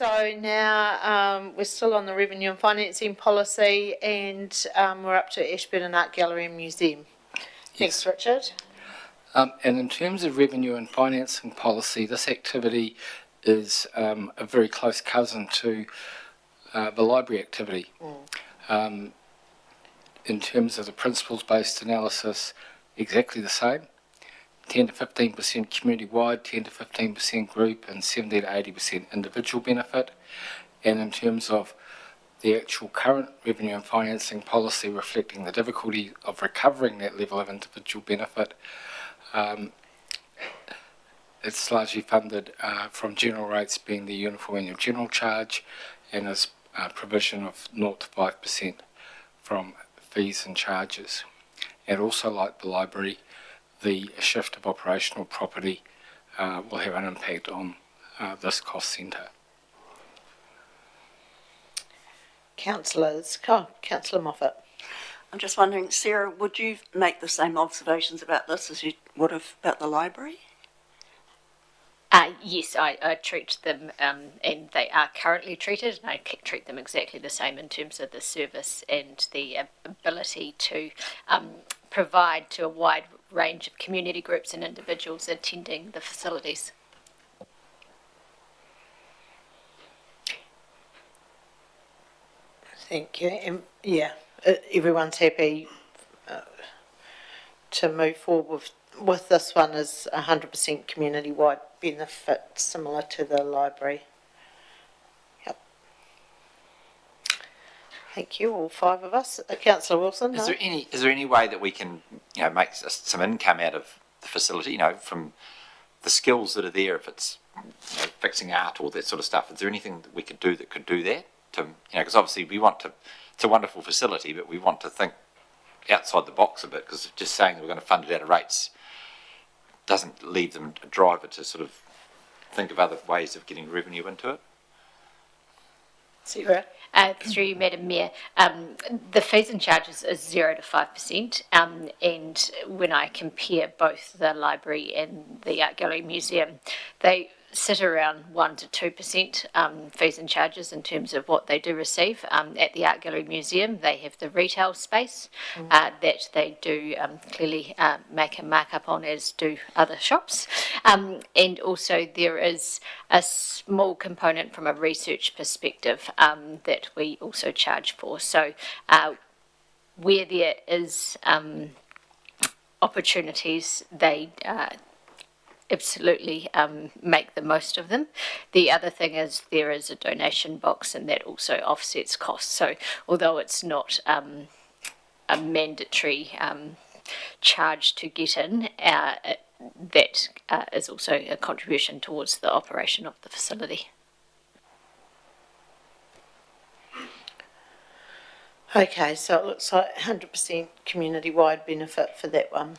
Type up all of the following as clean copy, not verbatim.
so now we're still on the revenue and financing policy, and we're up to Ashburton Art Gallery and Museum. Thanks, Richard. And in terms of revenue and financing policy, this activity is a very close cousin to the library activity. In terms of the principles-based analysis, exactly the same. 10 to 15% community-wide, 10 to 15% group, and 70 to 80% individual benefit. And in terms of the actual current revenue and financing policy reflecting the difficulty of recovering that level of individual benefit, it's largely funded from general rates being the uniform annual general charge, and is provision of 0 to 5% from fees and charges. And also, like the library, the shift of operational property will have an impact on this cost centre. Councillors, Councillor Moffat. I'm just wondering, Sarah, would you make the same observations about this as you would have about the library? Yes, I treat them, and they are currently treated, and I treat them exactly the same in terms of the service and the ability to provide to a wide range of community groups and individuals attending the facilities. Thank you. Everyone's happy to move forward with this one as 100% community-wide benefit, similar to the library. Yep. Thank you, all five of us. Councillor Wilson. Is there any way that we can, make some income out of the facility? From the skills that are there, if it's fixing art or that sort of stuff. Is there anything that we could do that? Because obviously it's a wonderful facility, but we want to think outside the box a bit, because just saying that we're going to fund it out of rates doesn't leave them a driver to sort of think of other ways of getting revenue into it. Sarah? Through you, Madam Mayor, the fees and charges is 0 to 5%, and when I compare both the library and the Art Gallery Museum, they sit around 1 to 2% fees and charges in terms of what they do receive. At the Art Gallery Museum, they have the retail space that they do clearly make a markup on, as do other shops. And also there is a small component from a research perspective that we also charge for. So where there is opportunities, they absolutely make the most of them. The other thing is there is a donation box, and that also offsets costs. So although it's not a mandatory charge to get in, that is also a contribution towards the operation of the facility. Okay, so it looks like 100% community-wide benefit for that one.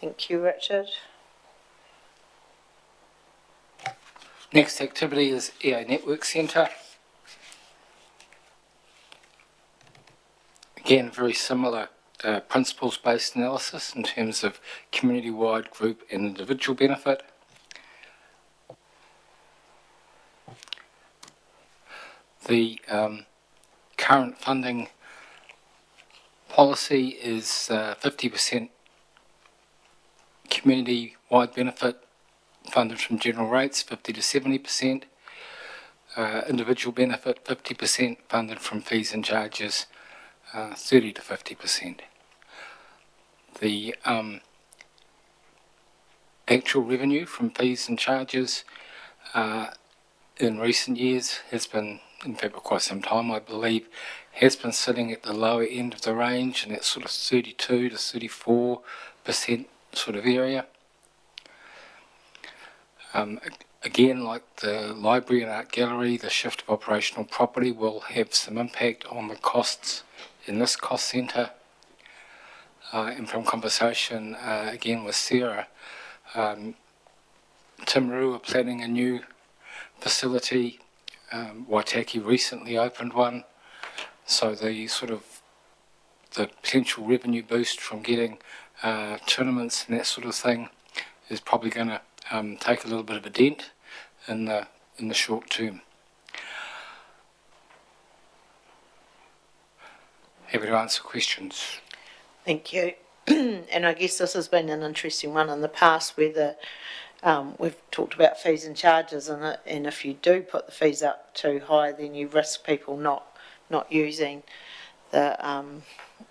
Thank you, Richard. Next activity is EA Network Centre. Again, very similar principles-based analysis in terms of community-wide, group and individual benefit. The current funding policy is 50% community-wide benefit funded from general rates, 50 to 70%. Individual benefit, 50% funded from fees and charges, 30 to 50%. The actual revenue from fees and charges in recent years has been, in fact for quite some time I believe, has been sitting at the lower end of the range, in that sort of 32 to 34% sort of area. Again, like the library and art gallery, the shift of operational property will have some impact on the costs in this cost centre. And from conversation again with Sarah, Timaru are planning a new facility. Waitaki recently opened one, so the potential revenue boost from getting tournaments and that sort of thing is probably going to take a little bit of a dent in the in the short term. Happy to answer questions. Thank you. And I guess this has been an interesting one in the past where we've talked about fees and charges, and if you do put the fees up too high, then you risk people not using the,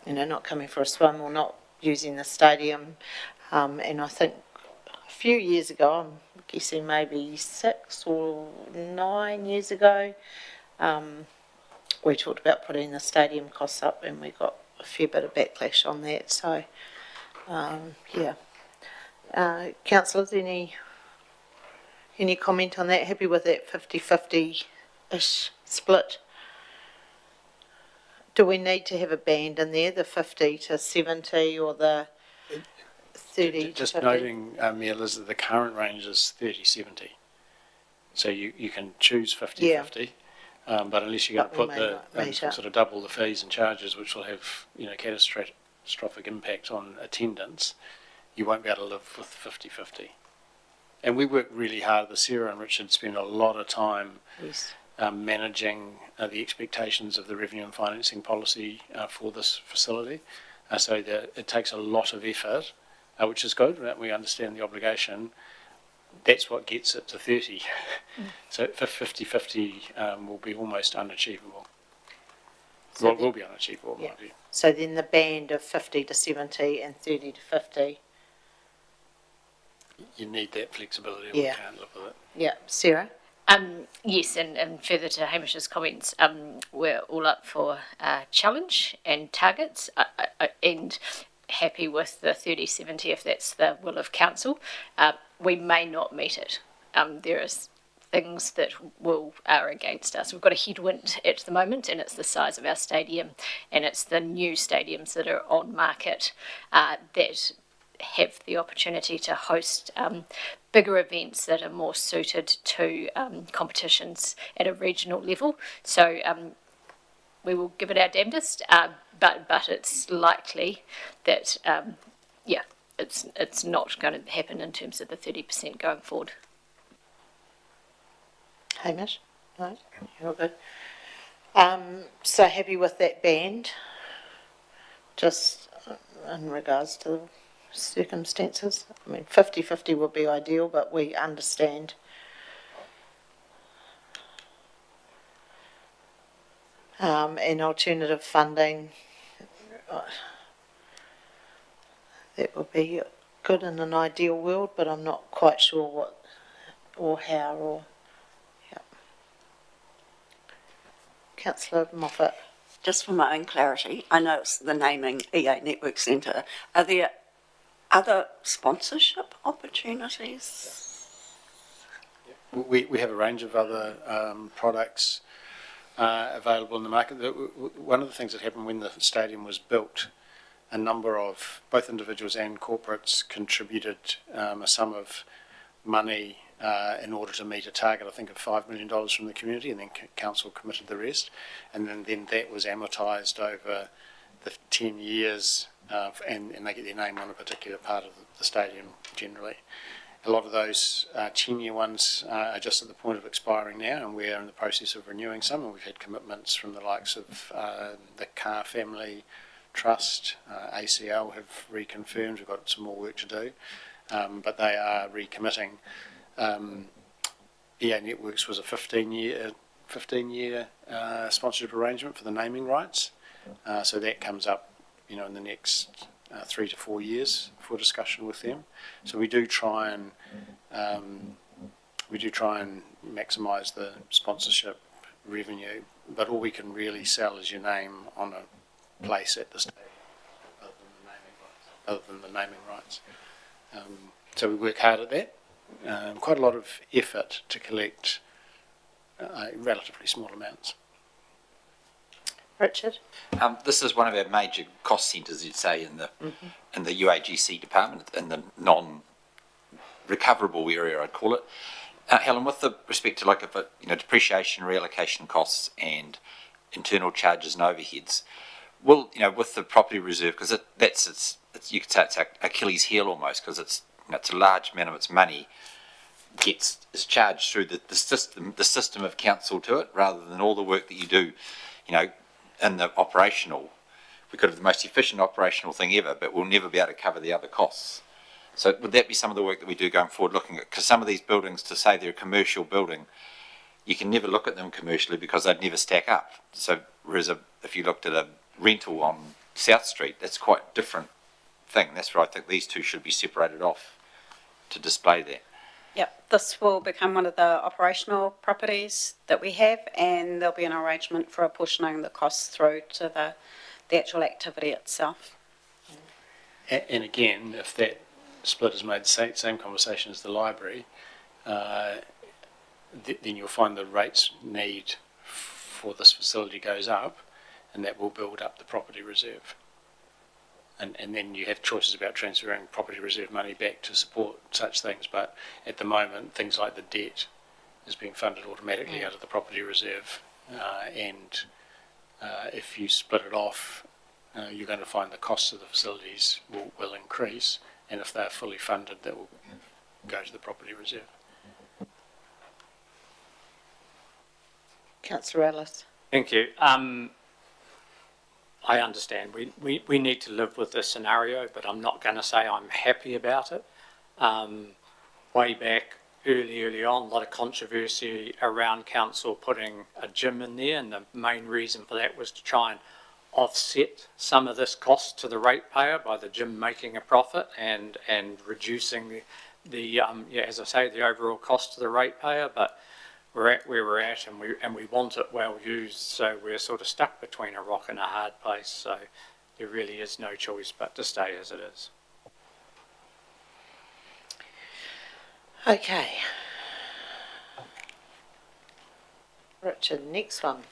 not coming for a swim or not using the stadium. And I think a few years ago, I'm guessing maybe 6 or 9 years ago, we talked about putting the stadium costs up, and we got a fair bit of backlash on that. So, yeah. Councillors, any comment on that? Happy with that 50-50-ish split? Do we need to have a band in there, the 50 to 70 or the 30 Just to 50? noting, Mayor Liz, that the current range is 30-70. So you can choose 50-50, but unless you're going to But we put may not meet it. sort of double the fees and charges, which will have catastrophic impact on attendance, you won't be able to live with 50-50. And we work really hard. Sarah and Richard spend a lot of time Yes. managing the expectations of the revenue and financing policy for this facility. So that it takes a lot of effort, which is good. We understand the obligation. That's what gets it to 30. So 50-50 will be almost unachievable. So Well, it will be unachievable, in yeah. my view. So then the band of 50 to 70 and 30 to 50. You need that flexibility, or Yeah. we can't live with it. Yeah. Sarah? Yes, and further to Hamish's comments, we're all up for challenge and targets, and happy with the 30-70 if that's the will of council. We may not meet it. There is things that are against us. We've got a headwind at the moment, and it's the size of our stadium, and it's the new stadiums that are on market that have the opportunity to host bigger events that are more suited to competitions at a regional level. So we will give it our damnedest, but it's likely that it's not going to happen in terms of the 30% going forward. Hamish? No? You're good. So happy with that band, just in regards to the circumstances. I mean, 50-50 would be ideal, but we understand. And alternative funding, that would be good in an ideal world, but I'm not quite sure what or how or... Councillor Moffat. Just for my own clarity, I know it's the naming EA Network Centre. Are there other sponsorship opportunities? We have a range of other products available in the market. One of the things that happened when the stadium was built, a number of both individuals and corporates contributed a sum of money in order to meet a target, I think, of $5 million from the community, and then council committed the rest. And then that was amortised over the 10 years, and they get their name on a particular part of the stadium generally. A lot of those 10-year ones are just at the point of expiring now, and we're in the process of renewing some, and we've had commitments from the likes of the Carr Family Trust, ACL have reconfirmed. We've got some more work to do, but they are recommitting. EA Networks was a 15-year sponsorship arrangement for the naming rights, so that comes up, in the next 3 to 4 years for discussion with them. So we do try and maximise the sponsorship revenue, but all we can really sell is your name on a place at the stadium, other than the naming rights. So we work hard at that. Quite a lot of effort to collect relatively small amounts. Richard? This is one of our major cost centres, you'd say, in the UAGC department, in the non-recoverable area, I'd call it. Helen, with the respect to depreciation, reallocation costs, and internal charges and overheads, will with the property reserve, because it's you could say it's Achilles' heel almost, because it's a large amount of its money. is charged through the system of council to it, rather than all the work that you do, in the operational. We could have the most efficient operational thing ever, but we'll never be able to cover the other costs. So would that be some of the work that we do going forward, looking at, because some of these buildings, to say they're a commercial building, you can never look at them commercially because they'd never stack up. So whereas if you looked at a rental on South Street, that's quite a different thing. That's where I think these two should be separated off to display that. Yep, this will become one of the operational properties that we have, and there'll be an arrangement for apportioning the costs through to the actual activity itself. And again, if that split is made the same conversation as the library, then you'll find the rates need for this facility goes up, and that will build up the property reserve. And then you have choices about transferring property reserve money back to support such things, but at the moment, things like the debt is being funded automatically out of the property reserve, and if you split it off, you're going to find the costs of the facilities will increase, and if they're fully funded, that will go to the property reserve. Councillor Ellis. Thank you. I understand we need to live with this scenario, but I'm not going to say I'm happy about it. Way back early on, a lot of controversy around council putting a gym in there, and the main reason for that was to try and offset some of this cost to the ratepayer by the gym making a profit and reducing the as I say, the overall cost to the ratepayer. But we're at where we're at, and we want it well used, so we're sort of stuck between a rock and a hard place. So there really is no choice but to stay as it is. Okay. Richard, next one.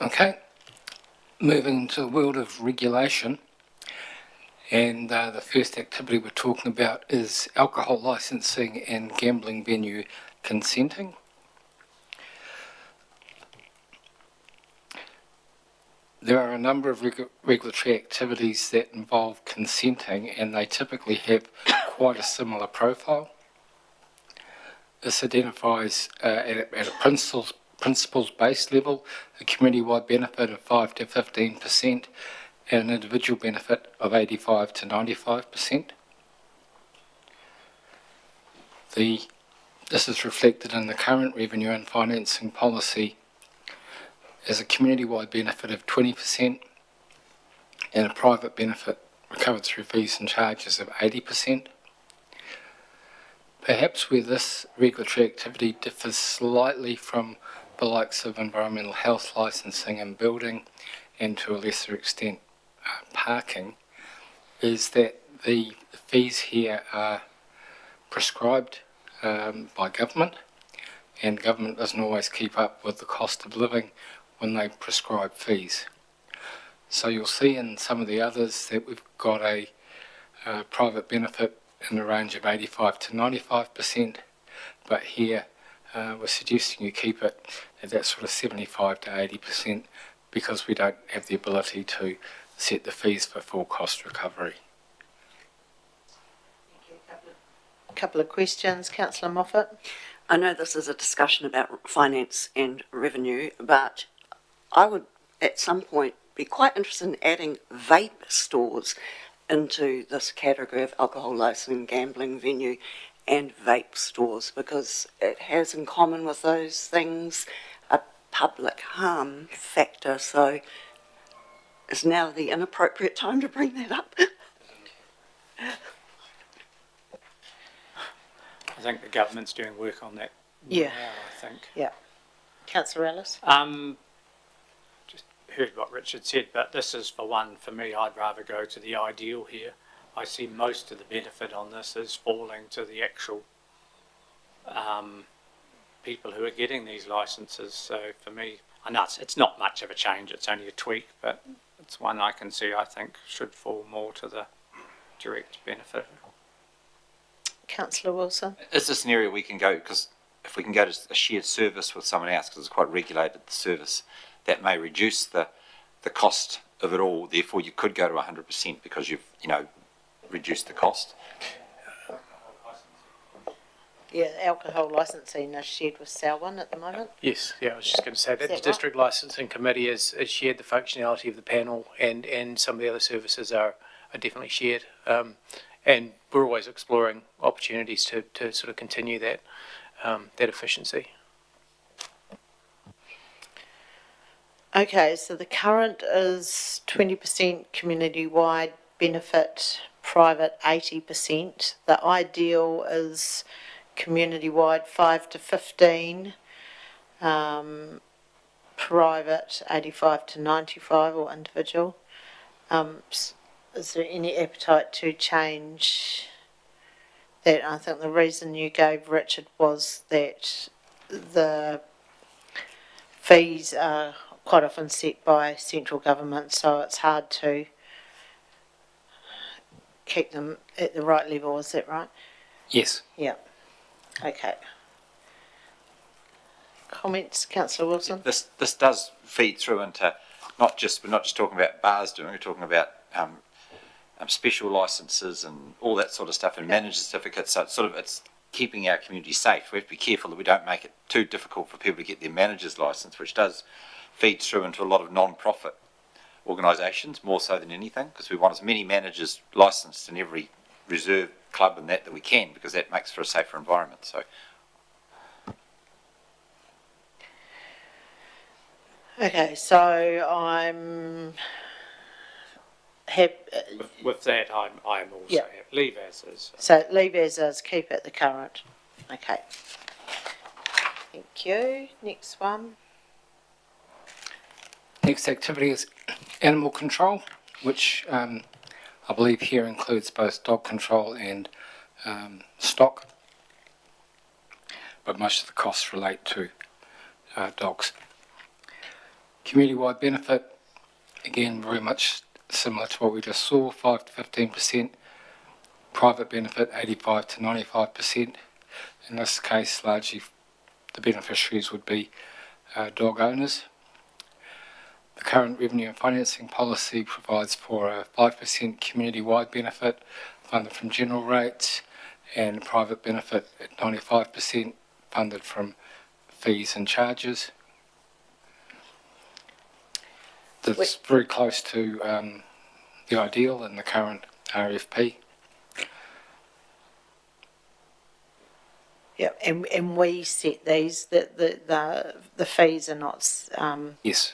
Okay, moving to the world of regulation, and the first activity we're talking about is alcohol licensing and gambling venue consenting. There are a number of regulatory activities that involve consenting, and they typically have quite a similar profile. This identifies at a principles-based level a community-wide benefit of 5 to 15% and an individual benefit of 85 to 95%. This is reflected in the current revenue and financing policy as a community-wide benefit of 20% and a private benefit recovered through fees and charges of 80%. Perhaps where this regulatory activity differs slightly from the likes of environmental health licensing and building, and to a lesser extent parking, is that the fees here are prescribed by government, and government doesn't always keep up with the cost of living when they prescribe fees. So you'll see in some of the others that we've got a private benefit in the range of 85 to 95%, but here we're suggesting you keep it at that sort of 75 to 80% because we don't have the ability to set the fees for full cost recovery. A couple of questions. Councillor Moffat. I know this is a discussion about finance and revenue, but I would at some point be quite interested in adding vape stores into this category of alcohol licensing, gambling venue and vape stores, because it has in common with those things a public harm factor. So is now the inappropriate time to bring that up? I think the government's doing work on that Yeah. now, I think. Yeah. Councillor Ellis. Just heard what Richard said, but this is for me, I'd rather go to the ideal here. I see most of the benefit on this is falling to the actual people who are getting these licenses. So for me, I know it's not much of a change, it's only a tweak, but it's one I can see I think should fall more to the direct benefit. Councillor Wilson. Is this an area we can go, because if we can go to a shared service with someone else, because it's quite regulated, the service, that may reduce the cost of it all. Therefore, you could go to 100% because you've, reduced the cost. Yeah, alcohol licensing is shared with Selwyn at the moment. Yes, yeah, I was just going to say that Is the that right? district licensing committee has shared the functionality of the panel, and some of the other services are definitely shared. And we're always exploring opportunities to sort of continue that efficiency. Okay, so the current is 20% community-wide benefit, private 80%. The ideal is community-wide 5 to 15, private 85 to 95 or individual. Is there any appetite to change that? I think the reason you gave, Richard, was that the fees are quite often set by central government, so it's hard to keep them at the right level, is that right? Yes. Yeah. Okay. Comments, Councillor Wilson? This does feed through into we're not just talking about bars doing, we're talking about special licences and all that sort of stuff, and manager certificates. So it's keeping our community safe. We have to be careful that we don't make it too difficult for people to get their manager's licence, which does feed through into a lot of non-profit organisations more so than anything, because we want as many managers licensed in every reserve club and that we can, because that makes for a safer environment. So. Okay, so I'm With that, I'm also Yeah. happy. Leave as is. so leave as is, keep it the current. Okay. Thank you. Next one. Next activity is animal control, which I believe here includes both dog control and stock, but most of the costs relate to dogs. Community-wide benefit, again, very much similar to what we just saw, 5 to 15%. Private benefit, 85 to 95%. In this case, largely the beneficiaries would be dog owners. The current revenue and financing policy provides for a 5% community-wide benefit funded from general rates, and private benefit at 95% funded from fees and charges. That's very close to the ideal in the current RFP. Yeah, and we set these, the fees are not, Yes.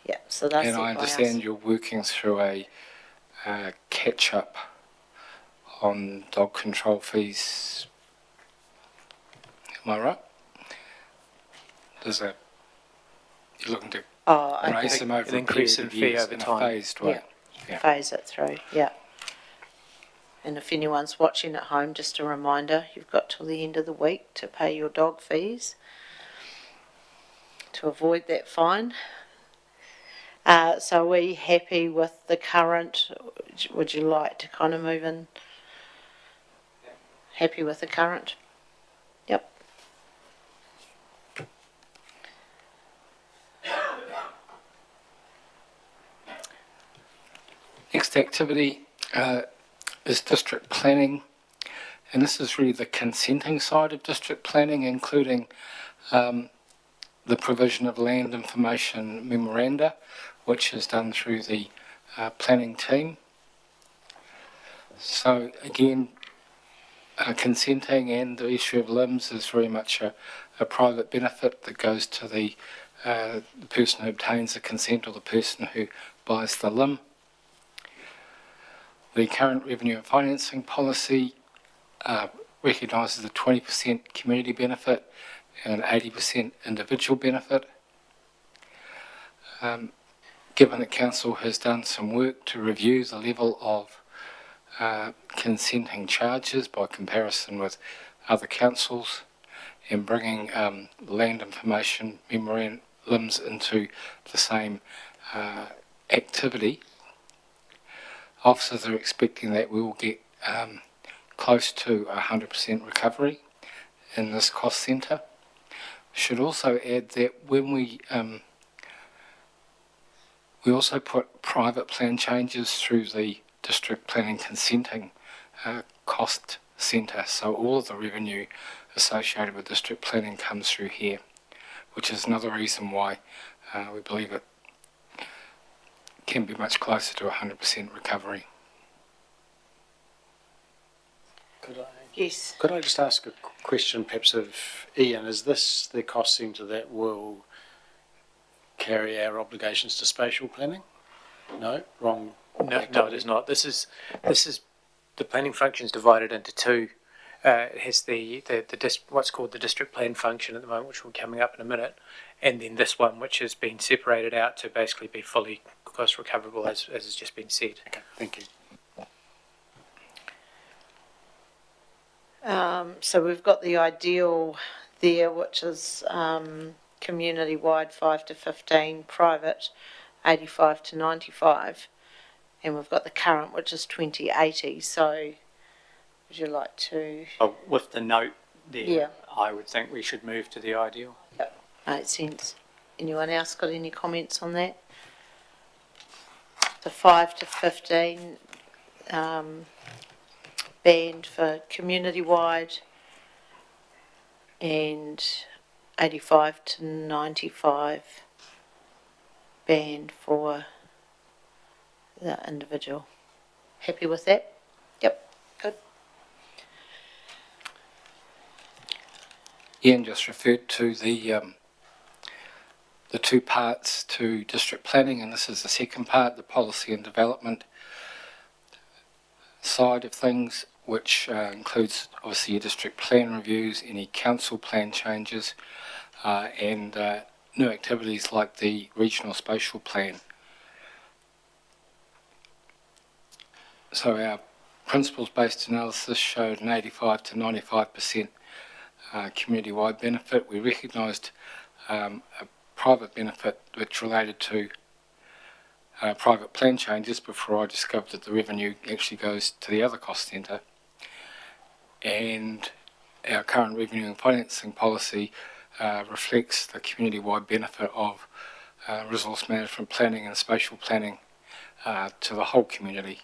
yeah, so that's And set I by us. understand you're working through a catch-up on dog control fees. Am I right? You're looking to Oh, okay. raise them over An a increase period of in fee years over in a time. phased way. Yeah. Phase it through, yeah. And if anyone's watching at home, just a reminder, you've got till the end of the week to pay your dog fees to avoid that fine. So are we happy with the current? Would you like to kind of move in? Happy with the current? Yep. Next activity is district planning, and this is really the consenting side of district planning, including the provision of land information memoranda, which is done through the planning team. So again, consenting and the issue of limbs is very much a private benefit that goes to the person who obtains the consent or the person who buys the limb. The current revenue and financing policy recognises a 20% community benefit and 80% individual benefit. Given that Council has done some work to review the level of consenting charges by comparison with other councils and bringing land information memorandums into the same activity, officers are expecting that we will get close to 100% recovery in this cost centre. Should also add that when we also put private plan changes through the district planning consenting cost centre, so all of the revenue associated with district planning comes through here, which is another reason why we believe it can be much closer to 100% recovery. Yes. Could I just ask a question perhaps of Ian? Is this the cost centre that will carry our obligations to spatial planning? No? Wrong? No, it is not. This is the planning function is divided into two. It has what's called the district plan function at the moment, which will be coming up in a minute, and then this one, which has been separated out to basically be fully cost recoverable, as has just been said. Okay, thank you. So we've got the ideal there, which is community-wide 5 to 15, private 85 to 95, and we've got the current, which is 2080. So would you like to? Oh, with the note there, Yeah. I would think we should move to the ideal. Yep, makes sense. Anyone else got any comments on that? The 5 to 15 band for community-wide and 85 to 95 band for the individual. Happy with that? Yep, good. Ian just referred to the two parts to district planning, and this is the second part, the policy and development side of things, which includes obviously your district plan reviews, any council plan changes, and new activities like the regional spatial plan. So our principles-based analysis showed an 85 to 95% community-wide benefit. We recognised a private benefit which related to private plan changes before I discovered that the revenue actually goes to the other cost centre. And our current revenue and financing policy reflects the community-wide benefit of resource management planning and spatial planning to the whole community.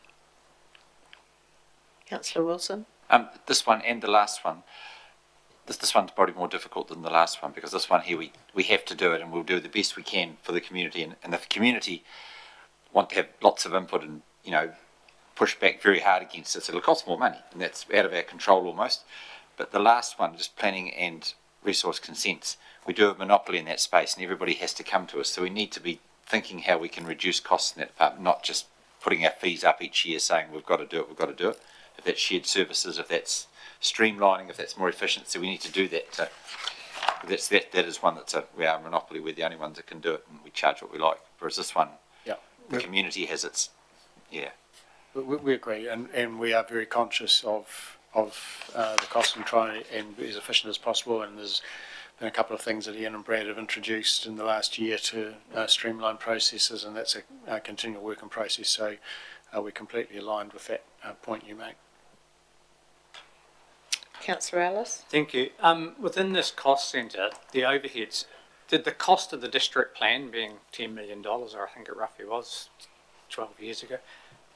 Councillor Wilson? This one and the last one, this one's probably more difficult than the last one, because this one here we have to do it, and we'll do the best we can for the community, and if the community want to have lots of input and, you know, push back very hard against it, so it'll cost more money, and that's out of our control almost. But the last one, just planning and resource consents, we do have a monopoly in that space, and everybody has to come to us, so we need to be thinking how we can reduce costs in that department, not just putting our fees up each year saying we've got to do it, we've got to do it. If that's shared services, if that's streamlining, if that's more efficiency, we need to do that. That is one that's we are a monopoly. We're the only ones that can do it, and we charge what we like. Whereas this one, the community has its, We agree, and we are very conscious of the cost and try and be as efficient as possible. And there's been a couple of things that Ian and Brad have introduced in the last year to streamline processes, and that's a continual work in process. So we're completely aligned with that point you make. Councillor Ellis? Thank you. Within this cost centre, the overheads, did the cost of the district plan being $10 million, or I think it roughly was 12 years ago,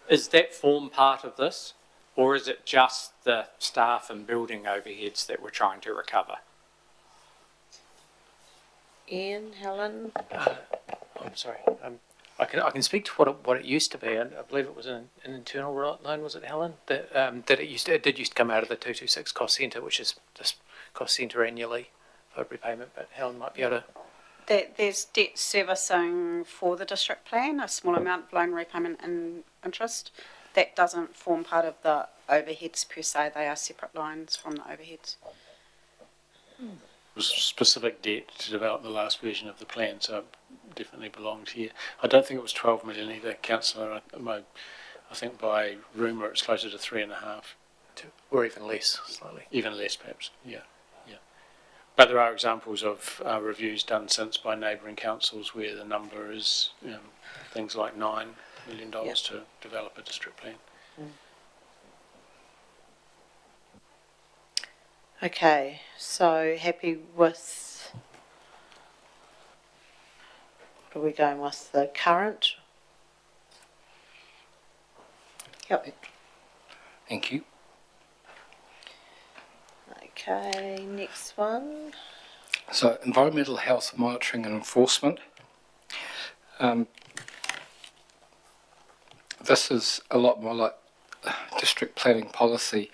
is that form part of this, or is it just the staff and building overheads that we're trying to recover? Ian, Helen? I'm sorry. I can speak to what it used to be. I believe it was an internal loan. Was it, Helen? That it did used to come out of the 226 cost centre, which is this cost centre annually for repayment. But Helen might be able to. There's debt servicing for the district plan, a small amount of loan repayment and interest. That doesn't form part of the overheads per se. They are separate lines from the overheads. It was specific debt to develop the last version of the plan, so it definitely belonged here. I don't think it was 12 million either, Councillor. I think by rumour it's closer to 3.5. Or even less, slightly. Even less, perhaps, yeah. But there are examples of reviews done since by neighbouring councils where the number is things like $9 million to develop a district plan. Okay, so happy with, what are we going with, the current? Yep. Thank you. Okay, next one. So environmental health monitoring and enforcement. This is a lot more like district planning policy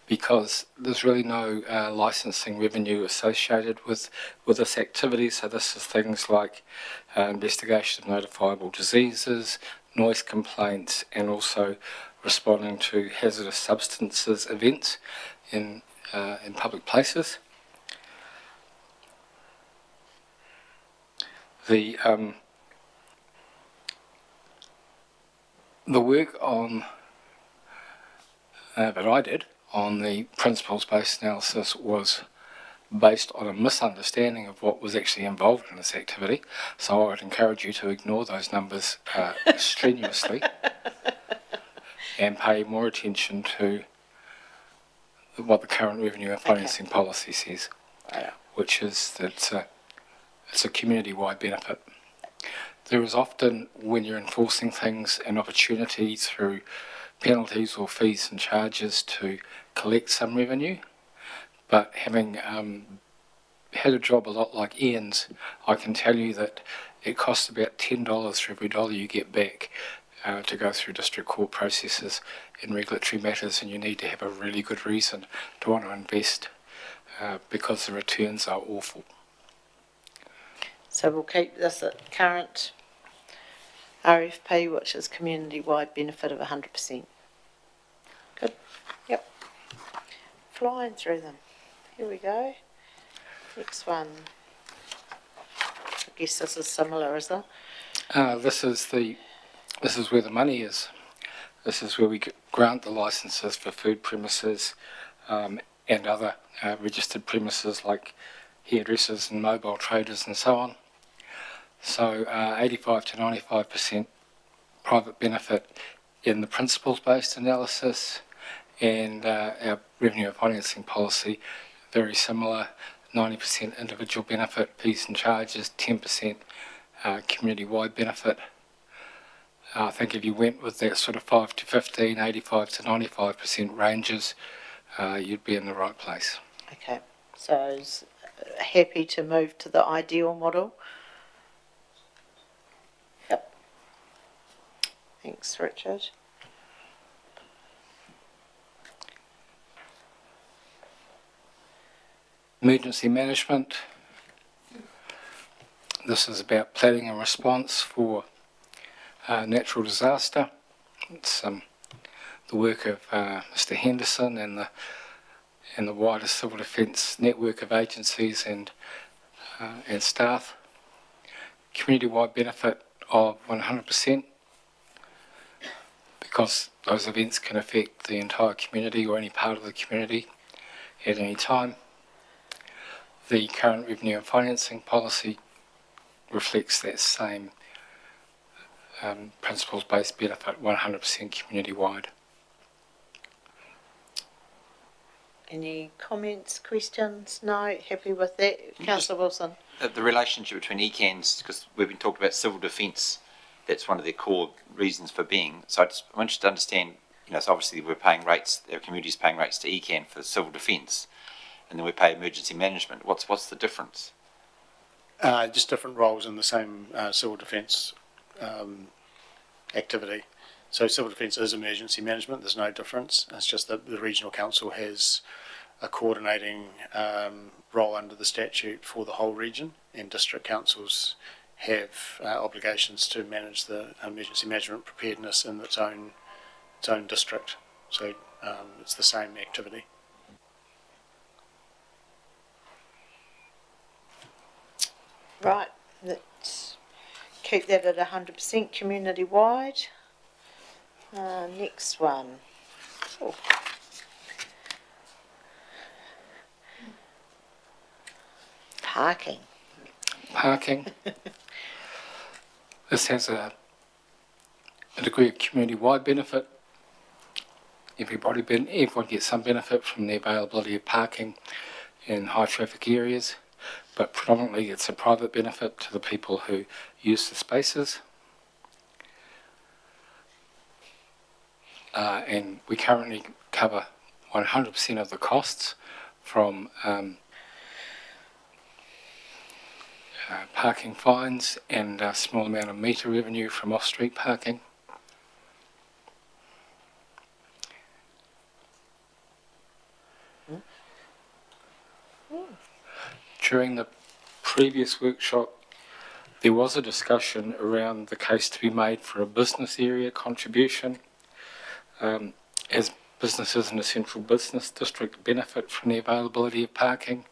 because there's really no licensing revenue associated with this activity. So this is things like investigation of notifiable diseases, noise complaints, and also responding to hazardous substances events in public places. The work on that I did on the principles-based analysis was based on a misunderstanding of what was actually involved in this activity. So I would encourage you to ignore those numbers strenuously and pay more attention to what the current revenue and financing policy says, which is that it's a community-wide benefit. There is often, when you're enforcing things, an opportunity through penalties or fees and charges to collect some revenue, but having had a job a lot like Ian's, I can tell you that it costs about $10 for every dollar you get back to go through district court processes in regulatory matters, and you need to have a really good reason to want to invest because the returns are awful. So we'll keep this at current RFP, which is community-wide benefit of 100%. Good. Yep. Flying through them. Here we go. Next one. I guess this is similar, is it? This is where the money is. This is where we grant the licences for food premises and other registered premises like hairdressers and mobile traders and so on. So 85 to 95% private benefit in the principles-based analysis, and our revenue and financing policy, very similar, 90% individual benefit, fees and charges, 10% community-wide benefit. I think if you went with that sort of 5 to 15, 85 to 95% ranges, you'd be in the right place. Okay. So happy to move to the ideal model. Yep. Thanks, Richard. Emergency management. This is about planning and response for natural disaster. It's the work of Mr. Henderson and the wider civil defence network of agencies and staff. Community-wide benefit of 100% because those events can affect the entire community or any part of the community at any time. The current revenue and financing policy reflects that same principles-based benefit, 100% community-wide. Any comments, questions? No? Happy with that? Councillor Wilson? The relationship between ECANs, because we've been talking about civil defence, that's one of their core reasons for being. So I'm interested to understand, so obviously we're paying rates, our community's paying rates to ECAN for civil defence, and then we pay emergency management. What's the difference? Just different roles in the same civil defence activity. So civil defence is emergency management, there's no difference. It's just that the regional council has a coordinating role under the statute for the whole region, and district councils have obligations to manage the emergency management preparedness in its own district. So it's the same activity. Right, let's keep that at 100% community-wide. Next one. Oh. Parking. This has a degree of community-wide benefit. Everyone gets some benefit from the availability of parking in high traffic areas, but predominantly it's a private benefit to the people who use the spaces. And we currently cover 100% of the costs from parking fines and a small amount of meter revenue from off-street parking. During the previous workshop, there was a discussion around the case to be made for a business area contribution. As businesses in a central business district benefit from the availability of parking,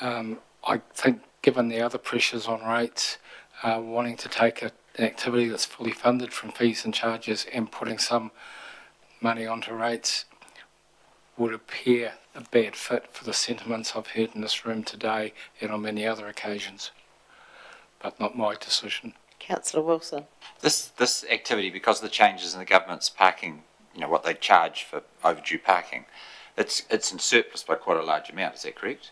I think given the other pressures on rates, wanting to take an activity that's fully funded from fees and charges and putting some money onto rates would appear a bad fit for the sentiments I've heard in this room today and on many other occasions, but not my decision. Councillor Wilson. This activity, because of the changes in the government's parking, what they charge for overdue parking, it's in surplus by quite a large amount. Is that correct?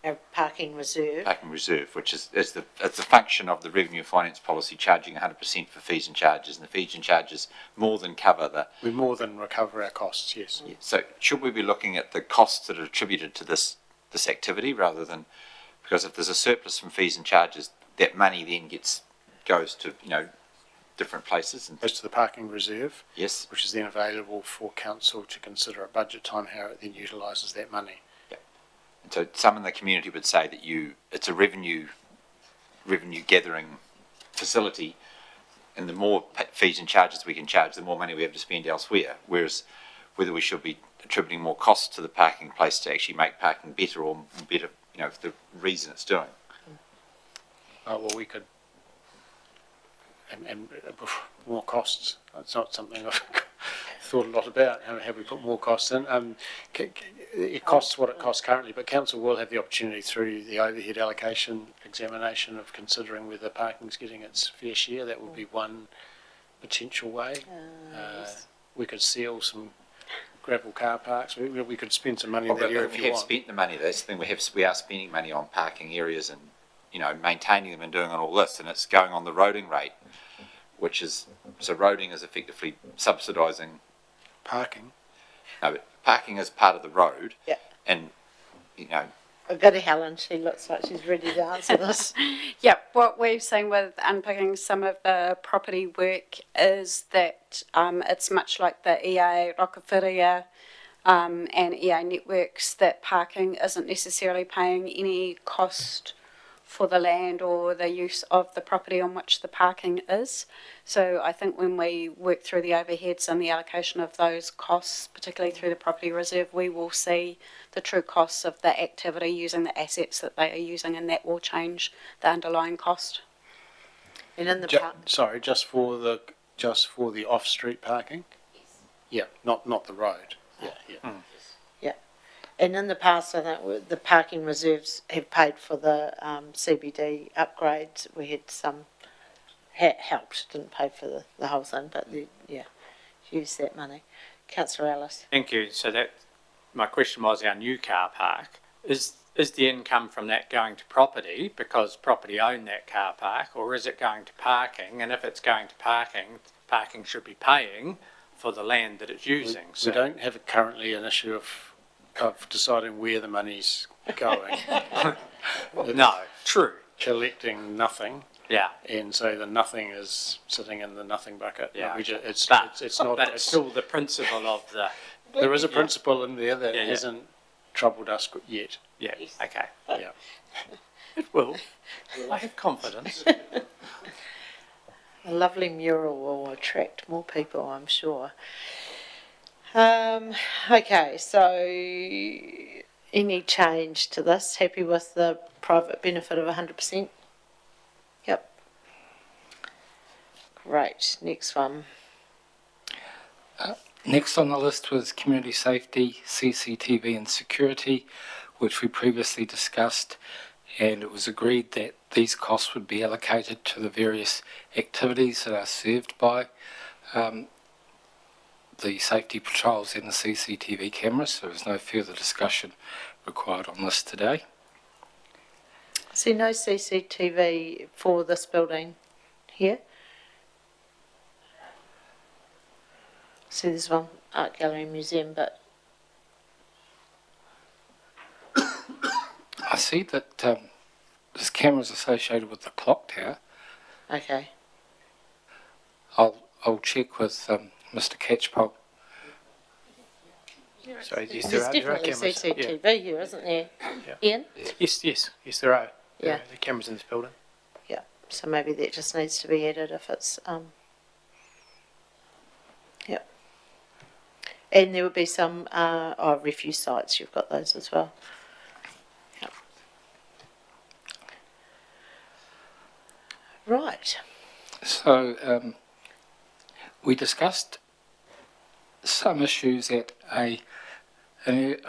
A parking reserve. Parking reserve, which is it's a function of the revenue finance policy charging 100% for fees and charges, and the fees and charges more than cover the. We more than recover our costs, yes. Yeah, so should we be looking at the costs that are attributed to this activity rather than, because if there's a surplus from fees and charges, that money then goes to different places. And Goes to the parking reserve. yes, Which is then available for council to consider at budget time how it then utilises that money. and so some in the community would say that it's a revenue gathering facility, and the more fees and charges we can charge, the more money we have to spend elsewhere. Whereas whether we should be attributing more costs to the parking place to actually make parking better or better, for the reason it's doing. Well, we could, and more costs. It's not something I've thought a lot about. Have we put more costs in? It costs what it costs currently, but council will have the opportunity through the overhead allocation examination of considering whether parking's getting its fair share. That would be one potential way. Yes. We could seal some gravel car parks. We could spend some money in that area if we you have want. spent the money. That's the thing. We are spending money on parking areas and maintaining them and doing all this, and it's going on the roading rate, which is so roading is effectively subsidising Parking. No, but parking is part of the road. Yeah. And I'll go to Helen. She looks like she's ready to answer this. Yep, what we've seen with unpicking some of the property work is that it's much like the EA Rockefeller and EA networks, that parking isn't necessarily paying any cost for the land or the use of the property on which the parking is. So I think when we work through the overheads and the allocation of those costs, particularly through the property reserve, we will see the true costs of the activity using the assets that they are using, and that will change the underlying cost. And in the Just for the off-street parking. Yeah, not the road. Yeah. And in the past, I think the parking reserves have paid for the CBD upgrades. We had some helped, didn't pay for the whole thing, but use that money. Councillor Ellis. Thank you. So that my question was our new car park. Is the income from that going to property because property own that car park, or is it going to parking? And if it's going to parking should be paying for the land that it's using. We don't have currently an issue of deciding where the money's going. No, true. Collecting nothing. Yeah. And so the nothing is sitting in the nothing bucket. Yeah. It's not. But it's still the principle of the. There is a principle in there that Yeah. hasn't troubled us yet. Yeah. Okay. Yeah. It will. I have confidence. A lovely mural will attract more people, I'm sure. Okay, so any change to this? Happy with the private benefit of 100%? Yep. Great. Next one. Next on the list was community safety, CCTV and security, which we previously discussed, and it was agreed that these costs would be allocated to the various activities that are served by the safety patrols and the CCTV cameras. So there was no further discussion required on this today. See, no CCTV for this building here. See, there's one art gallery museum, but I see that there's cameras associated with the clock tower. Okay. I'll check with Mr. Catchpole. Sorry, yes, There's there are definitely cameras. Yeah. CCTV here, isn't there, Yeah. Ian? Yes, there are. Yeah. There are cameras in this building. Yeah, so maybe that just needs to be added if it's, yeah. And there would be some, refuse sites, you've got those as well. Yep. Right, So we discussed some issues at a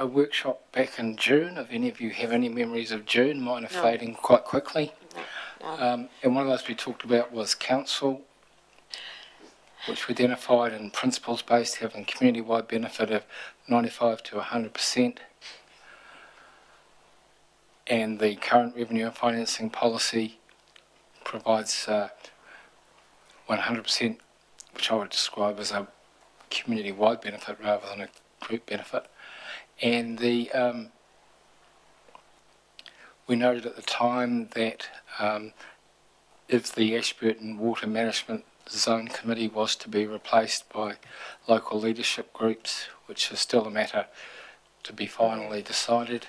workshop back in June. If any of you have any memories of June, mine are No. fading quite quickly. No. And one of those we talked about was council, which we identified in principles based having community-wide benefit of 95 to 100%. And the current revenue and financing policy provides 100%, which I would describe as a community-wide benefit rather than a group benefit. And the we noted at the time that if the Ashburton Water Management Zone Committee was to be replaced by local leadership groups, which is still a matter to be finally decided,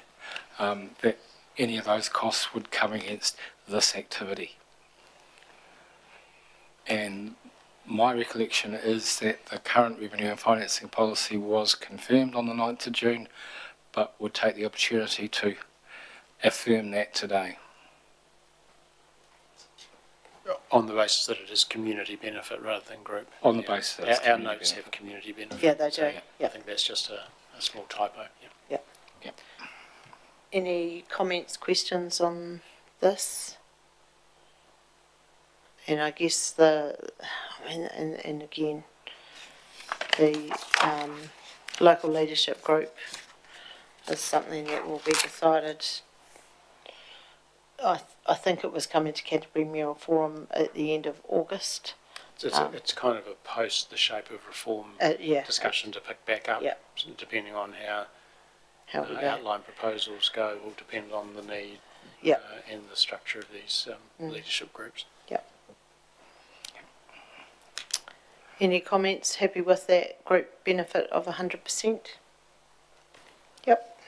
that any of those costs would come against this activity. And my recollection is that the current revenue and financing policy was confirmed on the 9th of June, but would take the opportunity to affirm that today. On the basis that it is community benefit rather than group. On the basis that it's Our community notes benefit. have community benefit. Yeah, they do, So, I yeah. think that's just a small typo. Yeah. Any comments, questions on this? And I guess and again, the local leadership group is something that will be decided. I think it was coming to Canterbury Mayoral Forum at the end of August. It's kind of a post the shape of reform Yeah. discussion to pick back up, Yeah. depending on how How we go. outline proposals go will depend on the need Yeah. and the structure of these leadership groups. Any comments? Happy with that group benefit of 100%? Yep.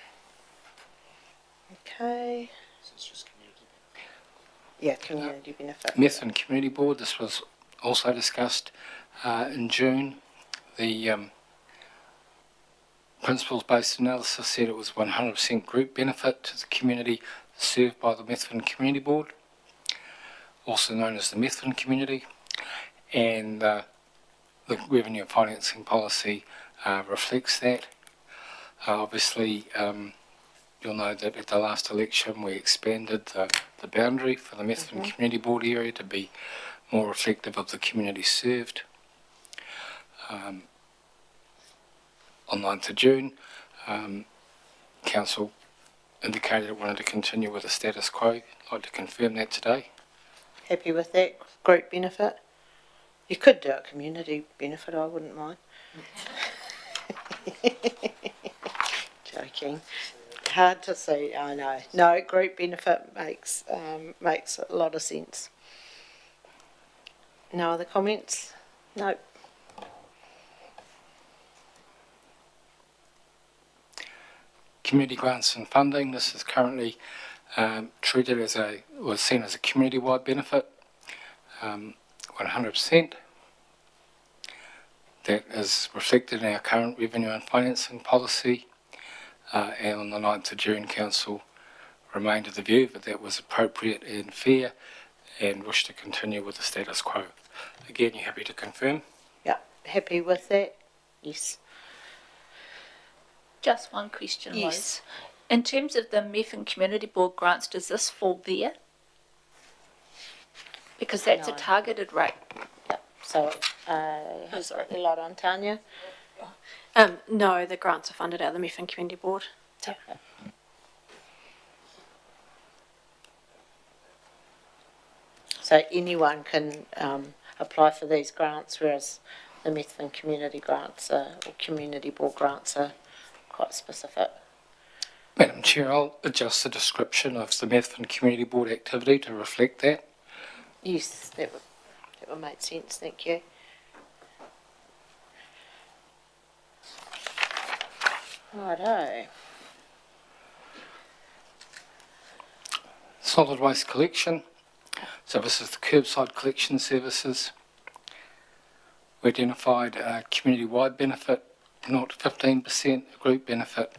Okay. It's just community benefit. Yeah, community benefit. Methven Community Board, this was also discussed in June. The principles-based analysis said it was 100% group benefit to the community served by the Methven Community Board, also known as the Methven Community, and the revenue and financing policy reflects that. Obviously, you'll know that at the last election we expanded the boundary for the Methven Community Board area to be more reflective of the community served. On 9th of June, Council indicated it wanted to continue with the status quo. I'd like to confirm that today. Happy with that group benefit? You could do a community benefit, I wouldn't mind. Joking. Hard to see, I know. No, group benefit makes a lot of sense. No other comments? No. Community grants and funding, this is currently treated as was seen as a community-wide benefit, 100%. That is reflected in our current revenue and financing policy, and on the 9th of June, Council remained of the view that that was appropriate and fair and wished to continue with the status quo. Again, you happy to confirm? Yeah, happy with that? Yes. Just one question, Yes. Liz. In terms of the Methven Community Board grants, does this fall there? Because that's No. a targeted rate. So, sorry. a lot on Tanya? No, the grants are funded out of the Methven Community Board. So anyone can apply for these grants, whereas the Methven Community grants or Community Board grants are quite specific. Madam Chair, I'll adjust the description of the Methven Community Board activity to reflect that. Yes, that would make sense, thank you. Righto. Solid waste collection. So this is the curbside collection services. We identified a community-wide benefit, not 15%, a group benefit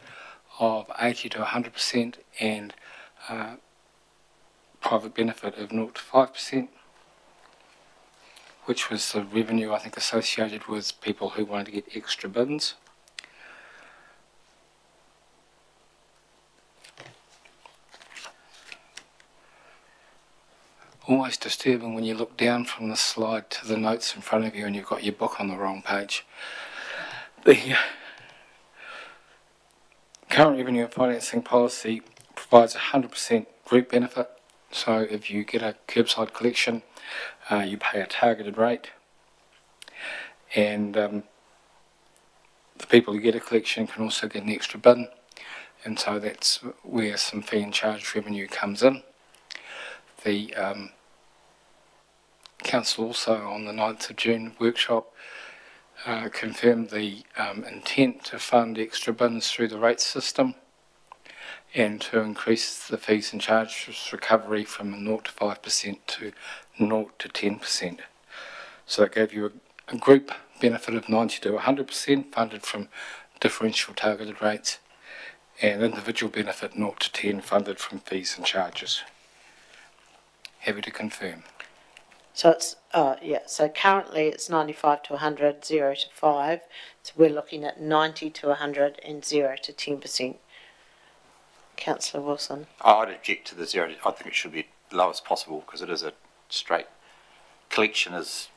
of 80 to 100%, and private benefit of 0 to 5%, which was the revenue, I think, associated with people who wanted to get extra bins. Almost disturbing when you look down from the slide to the notes in front of you and you've got your book on the wrong page. The current revenue and financing policy provides 100% group benefit. So if you get a curbside collection, you pay a targeted rate. And the people who get a collection can also get an extra bin. And so that's where some fee and charge revenue comes in. The Council also on the 9th of June workshop confirmed the intent to fund extra bins through the rates system and to increase the fees and charges recovery from 0 to 5% to 0 to 10%. So that gave you a group benefit of 90 to 100% funded from differential targeted rates, and individual benefit 0 to 10 funded from fees and charges. Happy to confirm. So it's, so currently it's 95 to 100, 0 to 5. So we're looking at 90 to 100 and 0 to 10%. Councillor Wilson. I'd object to the 0. I think it should be low as possible because it is a straight collection. Is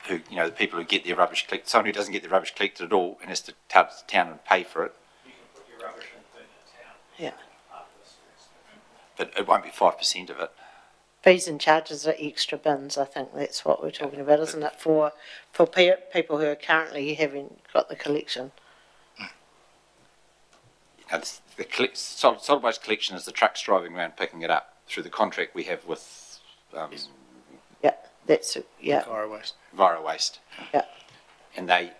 who, you know, the people who get their rubbish collected. Someone who doesn't get their rubbish collected at all and has to tell the town and pay for it. You can put your rubbish in the town. Yeah. But it won't be 5% of it. Fees and charges are extra bins, I think that's what we're talking about, isn't it, for people who are currently haven't got the collection? You know, solid waste collection is the trucks driving around picking it up through the contract we have with Enviro Waste. Enviro Waste. Yeah. And they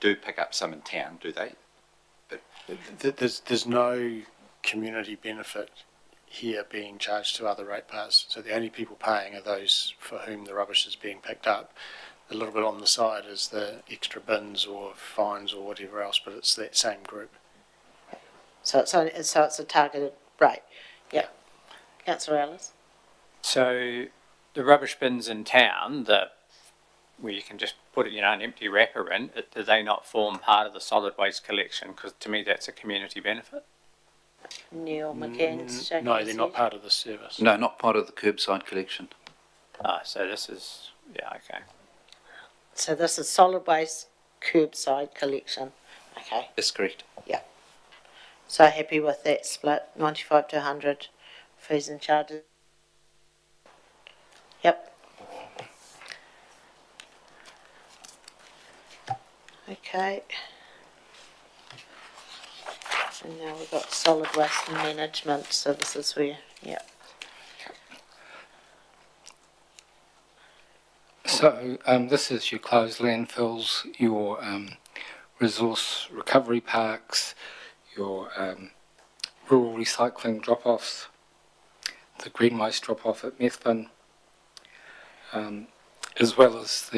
do pick up some in town, do they? But There's no community benefit here being charged to other ratepayers. So the only people paying are those for whom the rubbish is being picked up. A little bit on the side is the extra bins or fines or whatever else, but it's that same group. So it's a targeted rate. Yeah. Councillor Ellis. So the rubbish bins in town, where you can just put it, an empty wrapper in, do they not form part of the solid waste collection? Because to me that's a community benefit. Neil McCann's shaking No, his they're not head. part of the service. No, not part of the curbside collection. So this is, okay. So this is solid waste curbside collection. Okay. That's correct. Yeah. So happy with that split, 95 to 100 fees and charges. Yep. Okay. And now we've got solid waste management, so this is where, yeah. So this is your closed landfills, your resource recovery parks, your rural recycling drop-offs, the green waste drop-off at Methven, as well as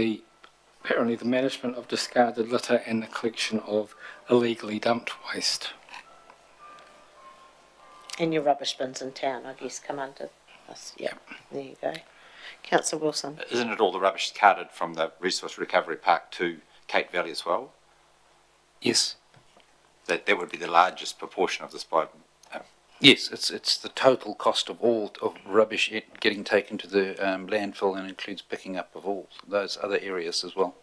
apparently the management of discarded litter and the collection of illegally dumped waste. And your rubbish bins in town, I guess, come under us. Yeah, there you go. Councillor Wilson. isn't it all the rubbish carted from the resource recovery park to Cape Valley as well? Yes. That would be the largest proportion of this by. Yes, it's the total cost of all of rubbish getting taken to the landfill, and includes picking up of all those other areas as well.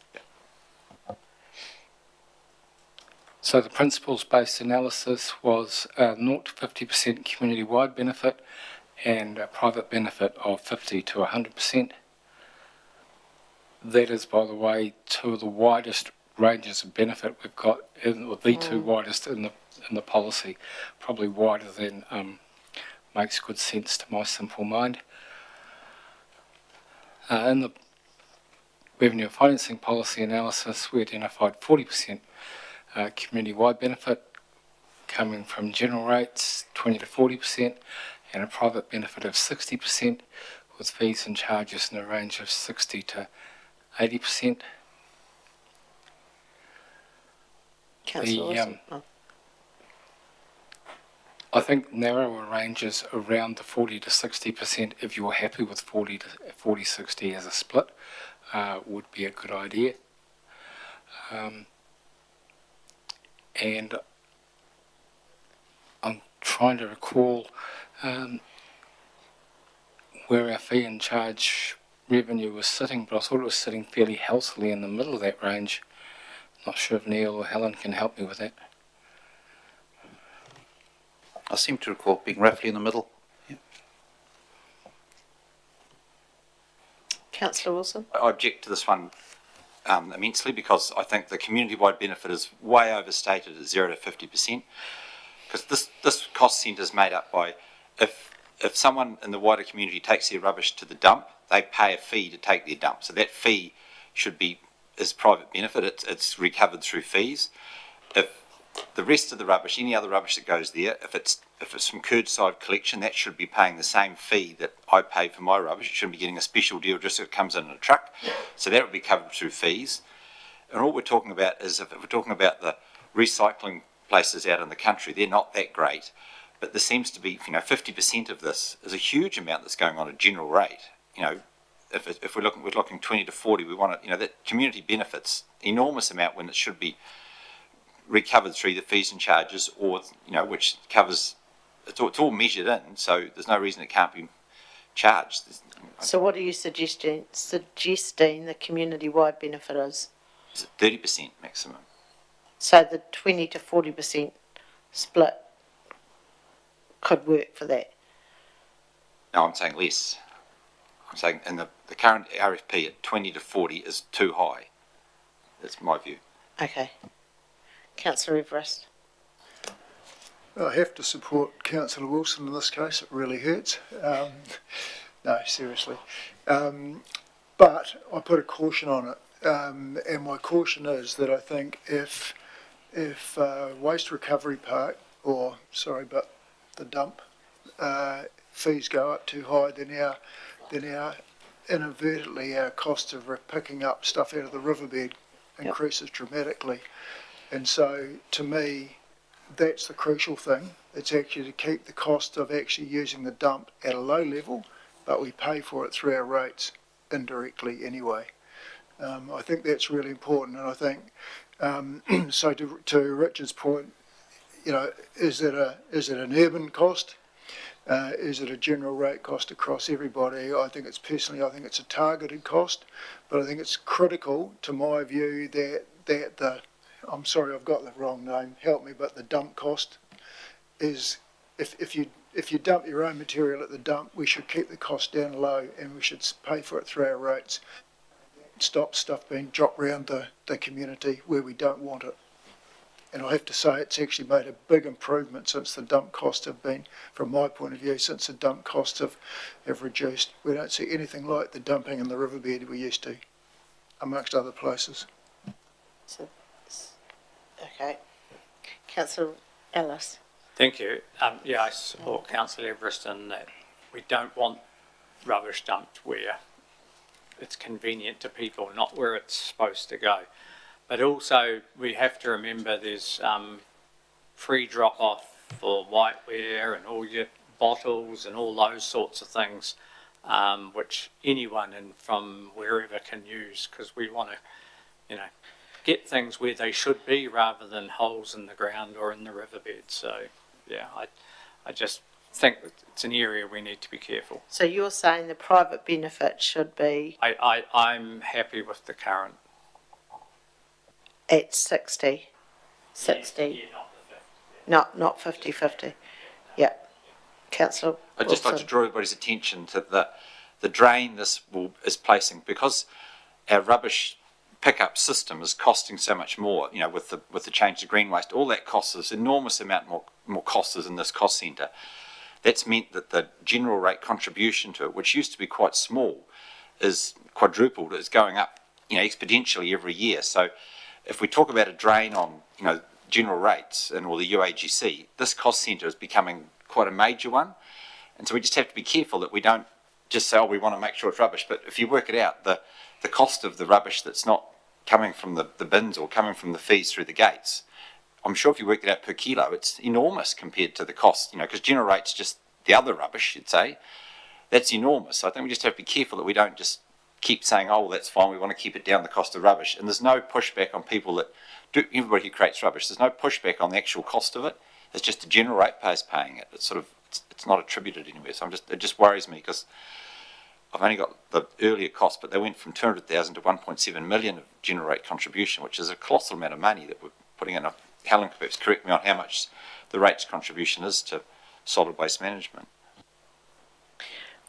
So the principles-based analysis was 0 to 50% community-wide benefit and a private benefit of 50 to 100%. That is, by the way, two of the widest ranges of benefit we've got, or the two widest in the policy, probably wider than makes good sense to my simple mind. In the revenue financing policy analysis, we identified 40% community-wide benefit coming from general rates, 20 to 40%, and a private benefit of 60%, with fees and charges in a range of 60 to 80%. Councillor Wilson. I think narrower ranges around the 40 to 60%, if you're happy with 40-60 as a split, would be a good idea. And I'm trying to recall where our fee and charge revenue was sitting, but I thought it was sitting fairly healthily in the middle of that range. Not sure if Neil or Helen can help me with that. I seem to recall being roughly in the middle. Yeah. Councillor Wilson. I object to this one immensely, because I think the community-wide benefit is way overstated at 0 to 50%, because this cost centre is made up by, if someone in the wider community takes their rubbish to the dump, they pay a fee to take their dump. So that fee should be is private benefit. It's recovered through fees. If the rest of the rubbish, any other rubbish that goes there, if it's from curbside collection, that should be paying the same fee that I pay for my rubbish. It shouldn't be getting a special deal just if it comes in a truck. So that would be covered through fees. And all we're talking about is, if we're talking about the recycling places out in the country, they're not that great. But there seems to be, 50% of this is a huge amount that's going on at general rate. If we're looking 20 to 40, we want to, that community benefits enormous amount when it should be recovered through the fees and charges, or which covers, it's all measured in, so there's no reason it can't be charged. So what are you suggesting the community-wide benefit is? Is it 30% maximum? So the 20 to 40% split could work for that? No, I'm saying less. I'm saying in the current RFP at 20 to 40 is too high. That's my view. Okay. Councillor Everest. I have to support Councillor Wilson in this case. It really hurts. No, seriously. But I put a caution on it. And my caution is that I think if waste recovery park, but the dump fees go up too high, then inadvertently our cost of picking up stuff out of the riverbed increases dramatically. And so, to me, that's the crucial thing. It's actually to keep the cost of actually using the dump at a low level, but we pay for it through our rates indirectly anyway. I think that's really important, and I think, so to Richard's point, is it an urban cost? Is it a general rate cost across everybody? I think it's a targeted cost, but I think it's critical, to my view, that I'm sorry, I've got the wrong name, help me, but the dump cost is, if you dump your own material at the dump, we should keep the cost down low, and we should pay for it through our rates. Stop stuff being dropped around the community where we don't want it. And I have to say, it's actually made a big improvement since the dump costs have been, from my point of view, since the dump costs have reduced. We don't see anything like the dumping in the riverbed we used to, amongst other places. So, okay. Councillor Ellis. Thank you. I support Councillor Everest in that we don't want rubbish dumped where it's convenient to people, not where it's supposed to go. But also, we have to remember there's free drop-off for whiteware and all your bottles and all those sorts of things, which anyone from wherever can use, because we want to, get things where they should be rather than holes in the ground or in the riverbed. So, I just think it's an area we need to be careful. So you're saying the private benefit should be? I'm happy with the current. At 60? 60? Yeah, not the 50. Not 50-50. Yeah. Councillor I'd just like to draw everybody's attention to the drain this is placing, because our rubbish pickup system is costing so much more, you know, with the change to green waste, all that costs us enormous amount more costs us in this cost centre. That's meant that the general rate contribution to it, which used to be quite small, is quadrupled. It's going up, you know, exponentially every year. So if we talk about a drain on, you know, general rates and all the UAGC, this cost centre is becoming quite a major one. And so we just have to be careful that we don't just say, oh, we want to make sure it's rubbish. But if you work it out, the cost of the rubbish that's not coming from the bins or coming from the fees through the gates, I'm sure if you work it out per kilo, it's enormous compared to the cost, you know, because general rate's just the other rubbish, you'd say. That's enormous. So I think we just have to be careful that we don't just keep saying, oh, well, that's fine, we want to keep it down the cost of rubbish. And there's no pushback on people that do, everybody who creates rubbish, there's no pushback on the actual cost of it. It's just the general ratepayers paying it. It's sort of, it's not attributed anywhere. So it just worries me because I've only got the earlier cost, but they went from 200,000 to 1.7 million of general rate contribution, which is a colossal amount of money that we're putting in. Helen could perhaps correct me on how much the rates contribution is to solid waste management.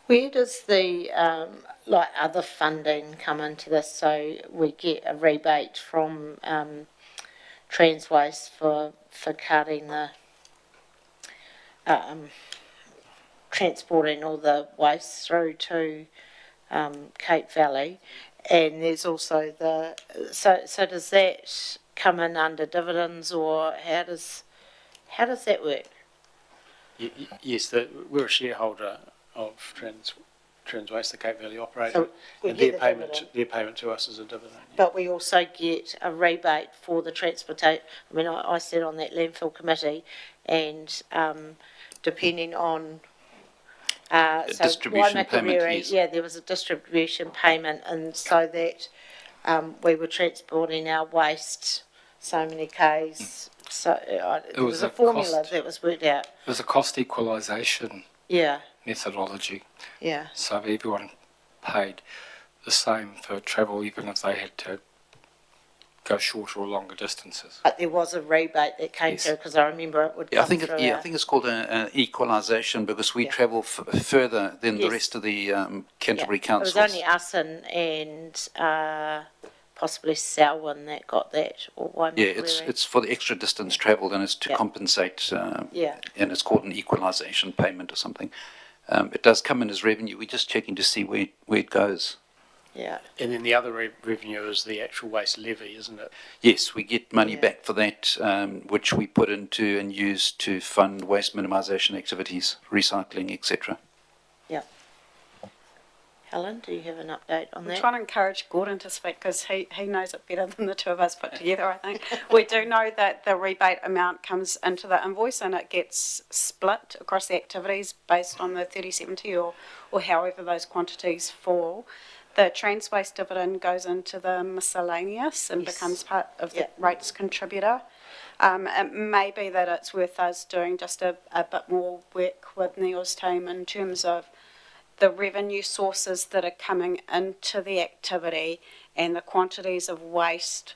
Where does the, like other funding come into this? So we get a rebate from Transwaste for carting the, transporting all the waste through to Cape Valley. And there's also the, so does that come in under dividends, or how does that work? Yes, we're a shareholder of Transwaste, the Cape Valley operator, So we and get their payment to us is a dividend. Yeah. But we also get a rebate for the transportation. I mean, I sit on that landfill committee, and depending on distribution payment, yes. yeah, there was a distribution payment, and so that we were transporting our waste so many k's. So it was a formula that was worked out. It was a cost equalisation Yeah, methodology. yeah. So everyone paid the same for travel, even if they had to go shorter or longer distances. But there was a rebate that came Yes. through, because I remember it would come Yeah, I think through. I think it's called an equalisation because we Yeah. travel further than the Yes. rest of the Canterbury It councils. was only us and possibly Selwyn that got that, or Waimakere. Yeah, it's for the extra distance travelled, and it's to Yeah. compensate. Yeah. And it's called an equalisation payment or something. It does come in as revenue. We're just checking to see where it goes. Yeah. And then the other revenue is the actual waste levy, isn't it? Yes, we get money Yeah. back for that, which we put into and use to fund waste minimisation activities, recycling, etc. Yeah. Helen, do you have an update on I'm that? trying to encourage Gordon to speak because he knows it better than the two of us put together, I think. We do know that the rebate amount comes into the invoice and it gets split across the activities based on the 30/70 or however those quantities fall. The Transwaste dividend goes into the miscellaneous and Yes. becomes part of the Yeah. rates contributor. It may be that it's worth us doing just a bit more work with Neil's team in terms of the revenue sources that are coming into the activity and the quantities of waste,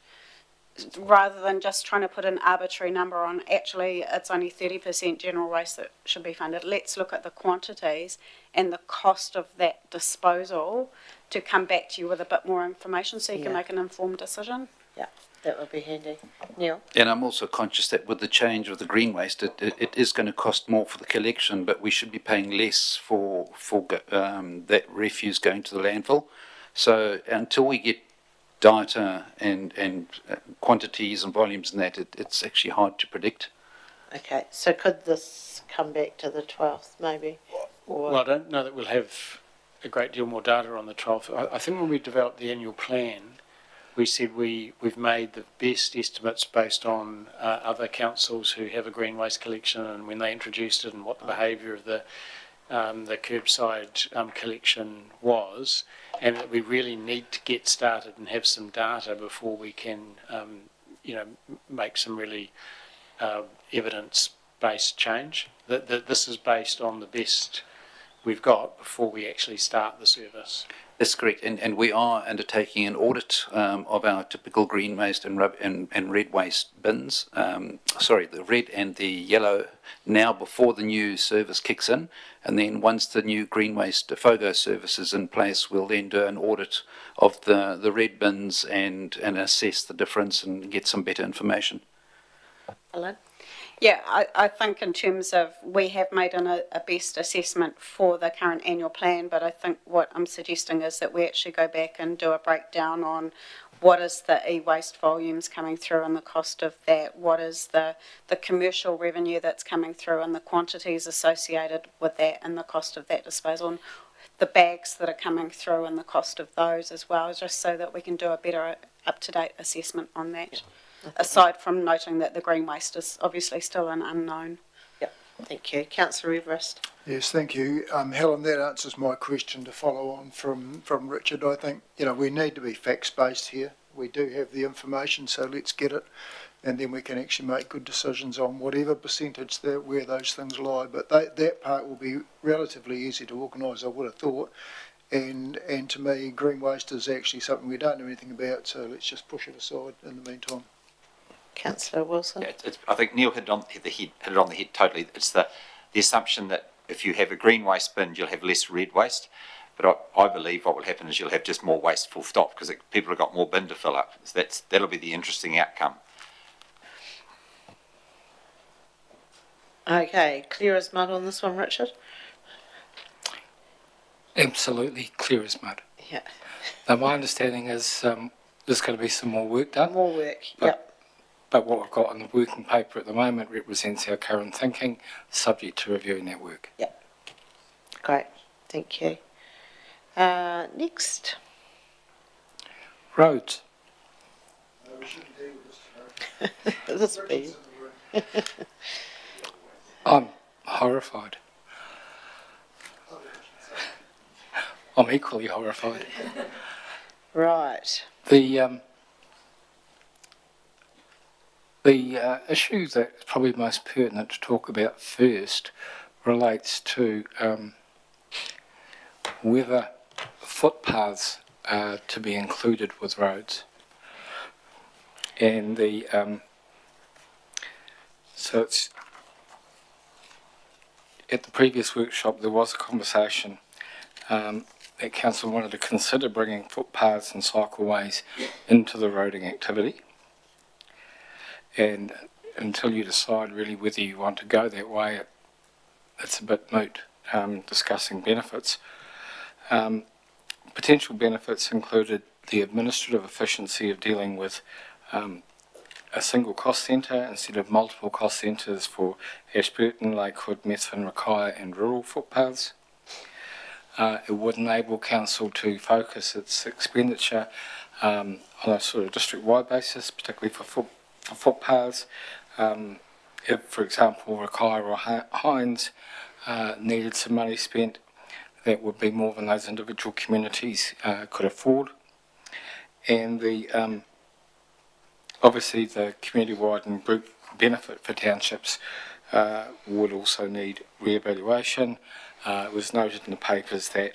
rather than just trying to put an arbitrary number on, actually it's only 30% general waste that should be funded. Let's look at the quantities and the cost of that disposal to come back to you with a bit more information so you can Yeah. make an informed decision. Yeah, that would be handy. Neil? And I'm also conscious that with the change of the green waste, it is going to cost more for the collection, but we should be paying less for that refuse going to the landfill. So until we get data and quantities and volumes and that, it's actually hard to predict. Okay, so could this come back to the 12th maybe? Or, Well, I don't know that we'll have a great deal more data on the 12th. I think when we developed the annual plan, we said we've made the best estimates based on other councils who have a green waste collection and when they introduced it and what the behaviour of the curbside collection was, and that we really need to get started and have some data before we can, make some really evidence-based change. That this is based on the best we've got before we actually start the service. That's correct, and we are undertaking an audit of our typical green waste and red waste bins. The red and the yellow now before the new service kicks in, and then once the new green waste FOGO service is in place, we'll then do an audit of the red bins and assess the difference and get some better information. Alan? Yeah, I think in terms of, we have made a best assessment for the current annual plan, but I think what I'm suggesting is that we actually go back and do a breakdown on what is the e-waste volumes coming through and the cost of that, what is the commercial revenue that's coming through and the quantities associated with that and the cost of that disposal, and the bags that are coming through and the cost of those as well, just so that we can do a better up-to-date assessment on that. Aside from noting that the green waste is obviously still an unknown. Yep, thank you. Councillor Everest? Yes, thank you. Helen, that answers my question to follow on from Richard. I think, we need to be facts-based here. We do have the information, so let's get it, and then we can actually make good decisions on whatever percentage where those things lie. But that part will be relatively easy to organise, I would have thought. And to me, green waste is actually something we don't know anything about, so let's just push it aside in the meantime. Councillor Wilson? Yeah, I think Neil hit it on the head totally. It's the assumption that if you have a green waste bin, you'll have less red waste. But I believe what will happen is you'll have just more waste, full stop, because people have got more bin to fill up. So that'll be the interesting outcome. Okay, clear as mud on this one, Richard? Absolutely clear as mud. Yeah. Now, my understanding is there's going to be some more work done. More work, yep. But what we've got on the working paper at the moment represents our current thinking, subject to reviewing that work. Yep. Great, thank you. Next. Roads. This be. I'm horrified. I'm equally horrified. Right. The issue that's probably most pertinent to talk about first relates to whether footpaths are to be included with roads. And so it's at the previous workshop there was a conversation that council wanted to consider bringing footpaths and cycleways into the roading activity. And until you decide really whether you want to go that way, it's a bit moot discussing benefits. Potential benefits included the administrative efficiency of dealing with a single cost centre instead of multiple cost centres for Ashburton, Lakewood, Methven, Rakaya and rural footpaths. It would enable council to focus its expenditure on a sort of district-wide basis, particularly for footpaths. If, for example, Rakaya or Hines needed some money spent, that would be more than those individual communities could afford. And obviously the community-wide and group benefit for townships would also need re-evaluation. It was noted in the papers that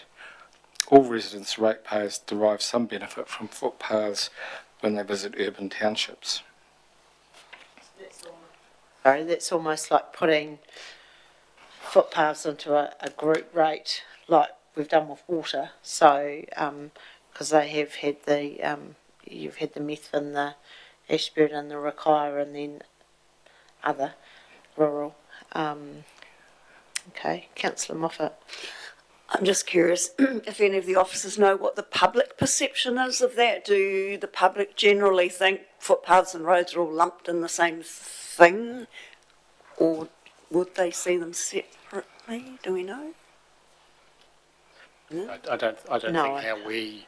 all residents and ratepayers derive some benefit from footpaths when they visit urban townships. Sorry, that's almost like putting footpaths into a group rate like we've done with water. So, because they have had you've had the Methven, the Ashburton, the Rakaya and then other rural. Okay, Councillor Moffat. I'm just curious if any of the officers know what the public perception is of that. Do the public generally think footpaths and roads are all lumped in the same thing, or would they see them separately? Do we know? No? I don't No, think how we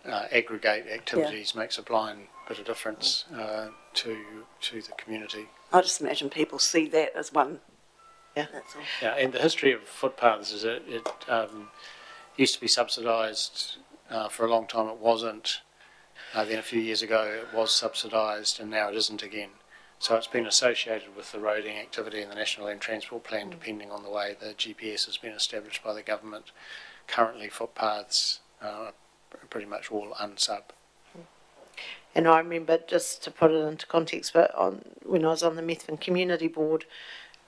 aggregate activities makes a blind bit of difference to the community. I just imagine people see that as one. Yeah. That's all. Yeah, and the history of footpaths is it used to be subsidised for a long time. It wasn't. Then a few years ago it was subsidised, and now it isn't again. So it's been associated with the roading activity in the National Land Transport Plan, depending on the way the GPS has been established by the government. Currently, footpaths pretty much all unsub. And I remember, just to put it into context, but when I was on the Methven Community Board,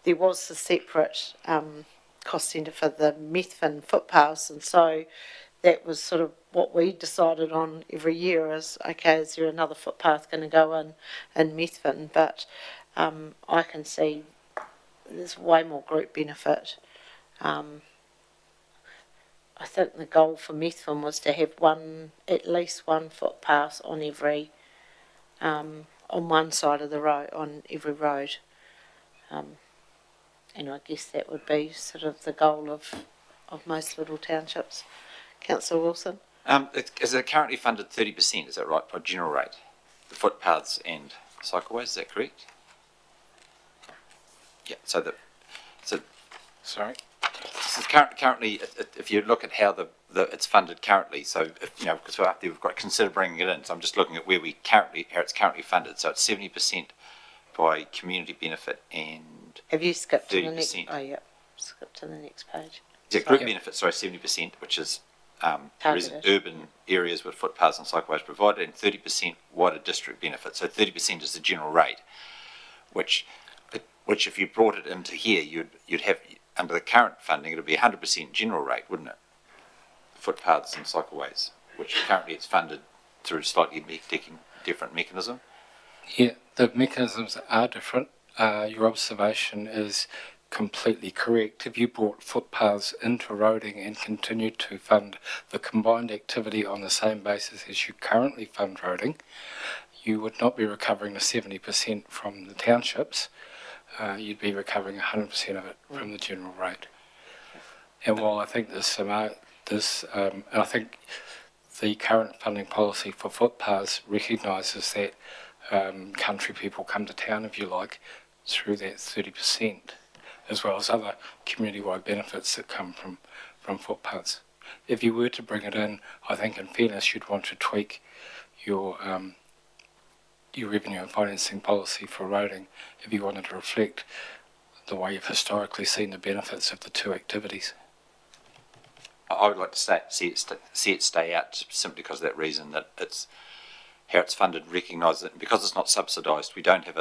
there was a separate cost centre for the Methven footpaths, and so that was sort of what we decided on every year is, okay, is there another footpath going to go in Methven? But I can see there's way more group benefit. I think the goal for Methven was to have at least one footpath on every, on one side of the road, on every road. And I guess that would be sort of the goal of most little townships. Councillor Wilson? Is it currently funded 30%, is that right, by general rate? The footpaths and cycleways, is that correct? Yeah, Sorry? So currently, if you look at how it's funded currently, so if, because we're up there, we've got to consider bringing it in. So I'm just looking at how it's currently funded. So it's 70% by community benefit and Have you skipped to the 30%. next? Oh, yeah, skip to the next page. Yeah, group benefit, sorry, 70%, which is urban areas with footpaths and cycleways provided, and 30% wider district benefit. So 30% is the general rate, which if you brought it into here, you'd have, under the current funding, it would be 100% general rate, wouldn't it? Footpaths and cycleways, which currently it's funded through a slightly different mechanism. Yeah, the mechanisms are different. Your observation is completely correct. If you brought footpaths into roading and continued to fund the combined activity on the same basis as you currently fund roading, you would not be recovering the 70% from the townships. You'd be recovering 100% of it from the general rate. And while I think and I think the current funding policy for footpaths recognises that country people come to town, if you like, through that 30%, as well as other community-wide benefits that come from footpaths. If you were to bring it in, I think in fairness you'd want to tweak your revenue and financing policy for roading if you wanted to reflect the way you've historically seen the benefits of the two activities. I would like to see it stay out simply because of that reason, that it's how it's funded, recognise it, and because it's not subsidised, we don't have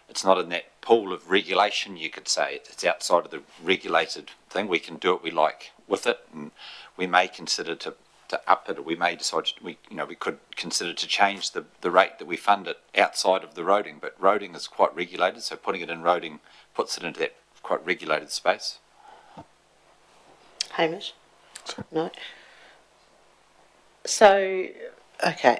it's not in that pool of regulation, you could say. It's outside of the regulated thing. We can do what we like with it, and we may consider to up it, or we may decide we could consider to change the rate that we fund it outside of the roading. But roading is quite regulated, so putting it in roading puts it into that quite regulated space. Hamish? No. So, okay.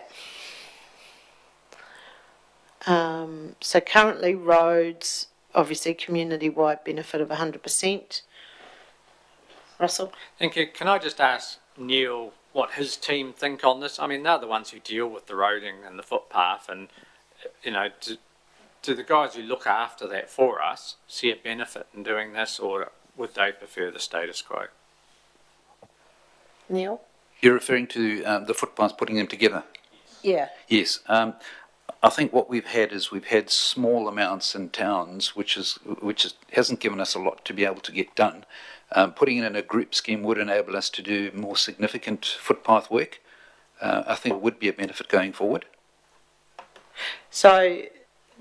So currently roads, obviously community-wide benefit of 100%. Russell? Thank you. Can I just ask Neil what his team think on this? I mean, they're the ones who deal with the roading and the footpath, and, do the guys who look after that for us see a benefit in doing this, or would they prefer the status quo? Neil? You're referring to the footpaths, putting them together? Yeah. Yes. I think what we've had is we've had small amounts in towns, which hasn't given us a lot to be able to get done. Putting it in a group scheme would enable us to do more significant footpath work. I think it would be a benefit going forward. So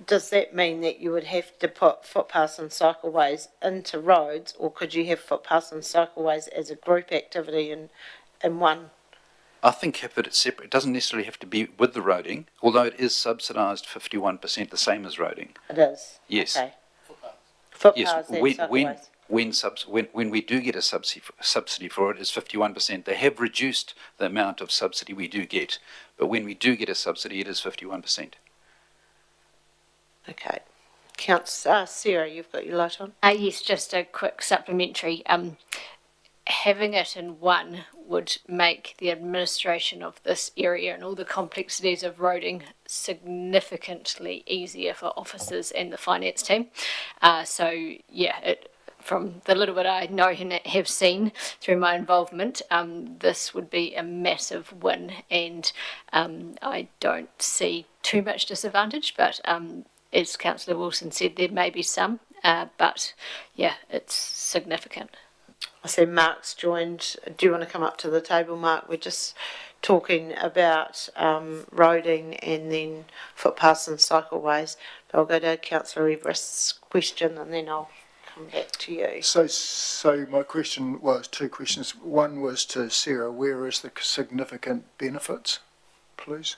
does that mean that you would have to put footpaths and cycleways into roads, or could you have footpaths and cycleways as a group activity in one? I think if it's separate, it doesn't necessarily have to be with the roading, although it is subsidised 51%, the same as roading. It is? Yes. Okay. Footpaths Yes, and cycleways. when we do get a subsidy for it, it's 51%. They have reduced the amount of subsidy we do get, but when we do get a subsidy, it is 51%. Okay. Sarah, you've got your light on? Yes, just a quick supplementary. Having it in one would make the administration of this area and all the complexities of roading significantly easier for officers and the finance team. From the little bit I know and have seen through my involvement, this would be a massive win, and I don't see too much disadvantage, but as Councillor Wilson said, there may be some, but yeah, it's significant. I see Mark's joined. Do you want to come up to the table, Mark? We're just talking about roading and then footpaths and cycleways. But I'll go to Councillor Everest's question and then I'll come back to you. So my question was two questions. One was to Sarah, where is the significant benefits, please?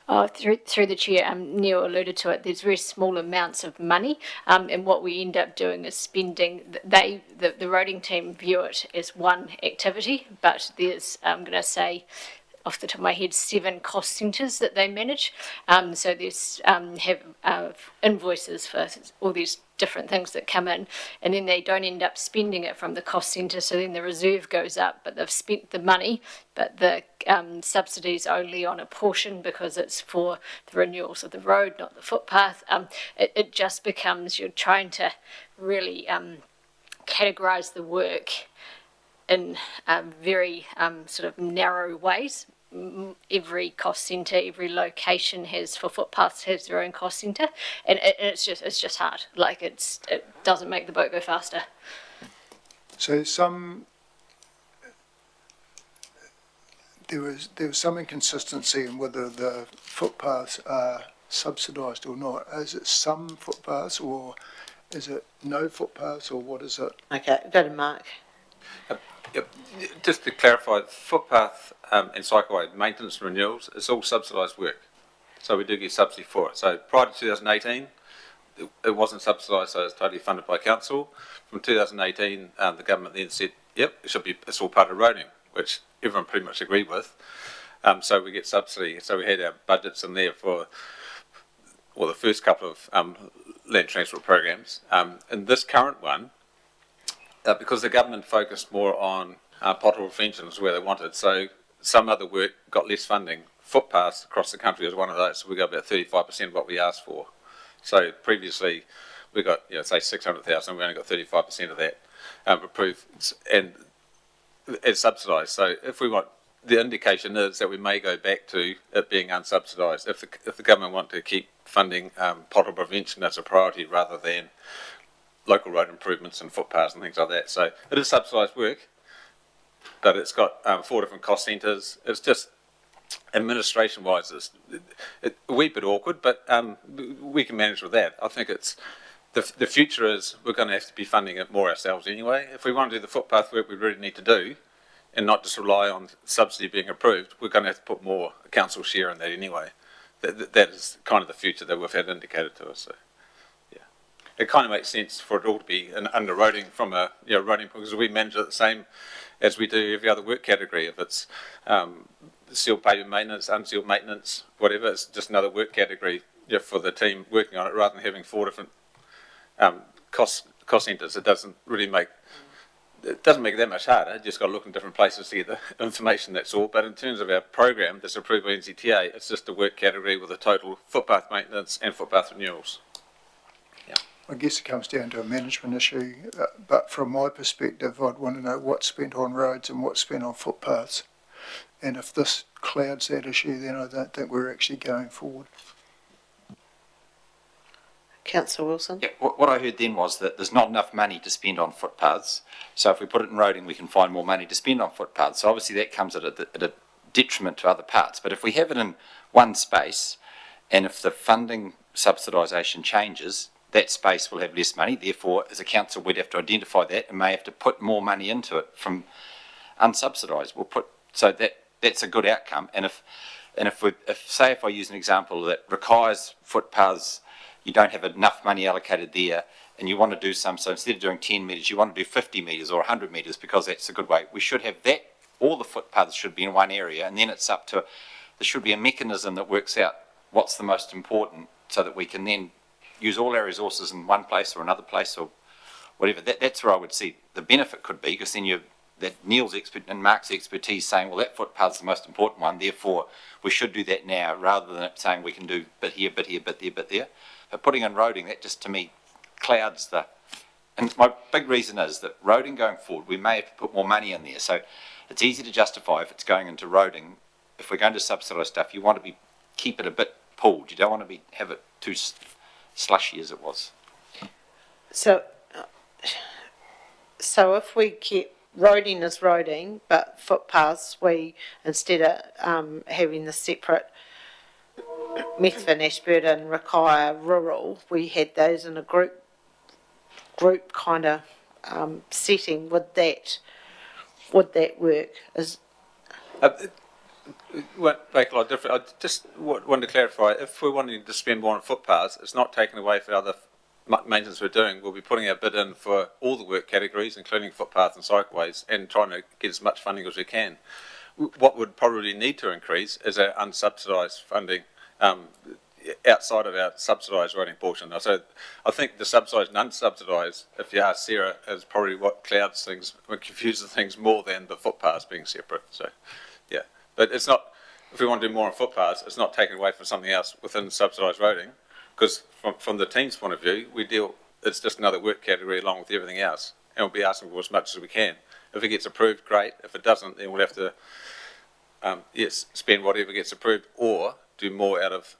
Through the chair, Neil alluded to it. There's very small amounts of money, and what we end up doing is spending. The roading team view it as one activity, but there's I'm going to say, off the top of my head, 7 cost centres that they manage. So there's have invoices for all these different things that come in, and then they don't end up spending it from the cost centre, so then the reserve goes up, but they've spent the money, but the subsidies only on a portion because it's for the renewals of the road, not the footpath. It just becomes you're trying to really categorise the work in very sort of narrow ways. Every cost centre, every location has for footpaths has their own cost centre, and it's just hard. Like it doesn't make the boat go faster. So there was some inconsistency in whether the footpaths are subsidised or not. Is it some footpaths or is it no footpaths or what is it? Okay, go to Mark. Yep. Just to clarify, footpath and cycleway maintenance and renewals, it's all subsidised work. So we do get subsidy for it. So prior to 2018, it wasn't subsidised, so it's totally funded by council. From 2018, the government then said, yep, it's all part of roading, which everyone pretty much agreed with. So we get subsidy. So we had our budgets in there for the first couple of land transport programs. In this current one, because the government focused more on pothole prevention is where they wanted, so some other work got less funding. Footpaths across the country is one of those, so we got about 35% of what we asked for. So previously we got, say 600,000, we only got 35% of that approved, and it's subsidised. So if we want, the indication is that we may go back to it being unsubsidised if the government want to keep funding pothole prevention as a priority rather than local road improvements and footpaths and things like that. So it is subsidised work, but it's got 4 different cost centres. It's just administration-wise, it's a wee bit awkward, but we can manage with that. I think it's the future is we're going to have to be funding it more ourselves anyway. If we want to do the footpath work we really need to do, and not just rely on subsidy being approved, we're going to have to put more council share in that anyway. That is kind of the future that we've had indicated to us. So. It kind of makes sense for it all to be an under roading from a roading, because we manage it the same as we do every other work category. If it's sealed pavement maintenance, unsealed maintenance, whatever, it's just another work category for the team working on it, rather than having 4 different cost centres. It doesn't make it that much harder. You just got to look in different places to get the information. That's all. But in terms of our program that's approved by NZTA, it's just a work category with a total footpath maintenance and footpath renewals. I guess it comes down to a management issue, but from my perspective, I'd want to know what's spent on roads and what's spent on footpaths. And if this clouds that issue, then I don't think we're actually going forward. Councillor Wilson? Yeah, what I heard then was that there's not enough money to spend on footpaths. So if we put it in roading, we can find more money to spend on footpaths. So obviously that comes at a detriment to other parts. But if we have it in one space, and if the funding subsidisation changes, that space will have less money. Therefore, as a council, we'd have to identify that and may have to put more money into it from unsubsidised. So that's a good outcome. And if I use an example that requires footpaths, you don't have enough money allocated there, and you want to do some. So instead of doing 10 metres, you want to do 50 metres or 100 metres because that's a good way. We should have that. All the footpaths should be in one area, and then it's up to. There should be a mechanism that works out what's the most important, so that we can then use all our resources in one place or another place or whatever. That's where I would see the benefit could be, because then that Neil's and Mark's expertise saying, well, that footpath's the most important one, therefore we should do that now, rather than it saying we can do bit here, bit here, bit there, bit there. But putting in roading, that just to me clouds the. And my big reason is that roading going forward, we may have to put more money in there. So it's easy to justify if it's going into roading. If we're going to subsidise stuff, you want to keep it a bit pooled. You don't want to have it too slushy as it was. So so if we keep roading as roading, but footpaths, we, instead of having the separate Methven, Ashburton, Rakaya, rural, we had those in a group kind of setting. Would that work? Won't make a lot of difference. I just wanted to clarify, if we're wanting to spend more on footpaths, it's not taken away for other maintenance we're doing. We'll be putting our bid in for all the work categories, including footpaths and cycleways, and trying to get as much funding as we can. What would probably need to increase is our unsubsidised funding outside of our subsidised roading portion. So I think the subsidised and unsubsidised, if you ask Sarah, is probably what clouds things, what confuses things more than the footpaths being separate. So, yeah. But it's not, if we want to do more on footpaths, it's not taken away from something else within subsidised roading, because from the team's point of view, it's just another work category along with everything else, and we'll be asking for as much as we can. If it gets approved, great. If it doesn't, then we'll have to, spend whatever gets approved, or do more out of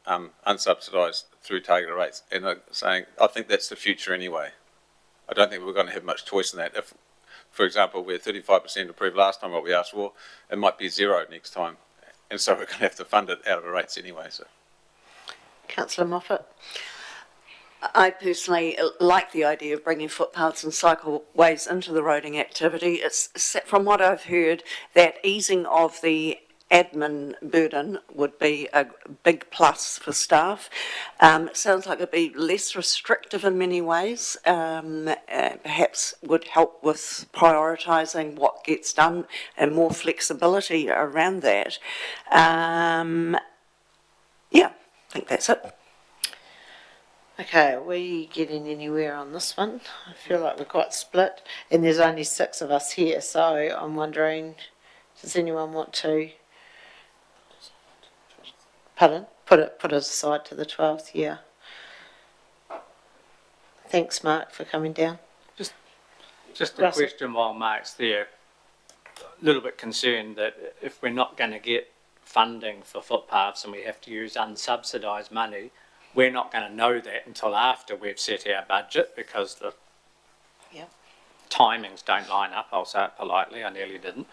unsubsidised through targeted rates. And I'm saying, I think that's the future anyway. I don't think we're going to have much choice in that. If, for example, we're 35% approved last time what we asked for, it might be 0 next time. And so we're going to have to fund it out of our rates anyway. So, Councillor Moffat. I personally like the idea of bringing footpaths and cycleways into the roading activity. It's, from what I've heard, that easing of the admin burden would be a big plus for staff. It sounds like it'd be less restrictive in many ways, perhaps would help with prioritising what gets done and more flexibility around that. Yeah, I think that's it. Okay, are we getting anywhere on this one? I feel like we're quite split, and there's only 6 of us here, so I'm wondering, does anyone want to... Pardon? Put it aside to the 12th, yeah. Thanks, Mark, for coming down. Just a question while Mark's there. A little bit concerned that if we're not going to get funding for footpaths and we have to use unsubsidised money, we're not going to know that until after we've set our budget, because the timings don't line up. I'll say it politely, I nearly didn't.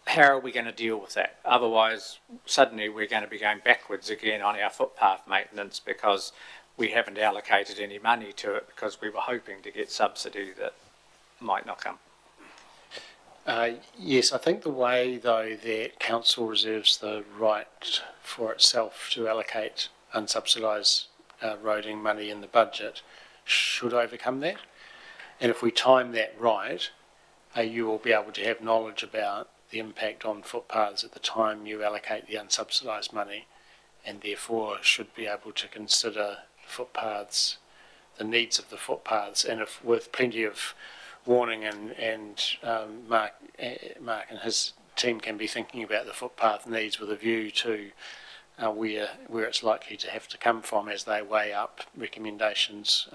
How are we going to deal with that? Otherwise, suddenly we're going to be going backwards again on our footpath maintenance because we haven't allocated any money to it because we were hoping to get subsidy that might not come. Yes, I think the way, though, that council reserves the right for itself to allocate unsubsidised roading money in the budget should overcome that. And if we time that right, you will be able to have knowledge about the impact on footpaths at the time you allocate the unsubsidised money, and therefore should be able to consider footpaths, the needs of the footpaths, and if with plenty of warning and Mark and his team can be thinking about the footpath needs with a view to where it's likely to have to come from as they weigh up recommendations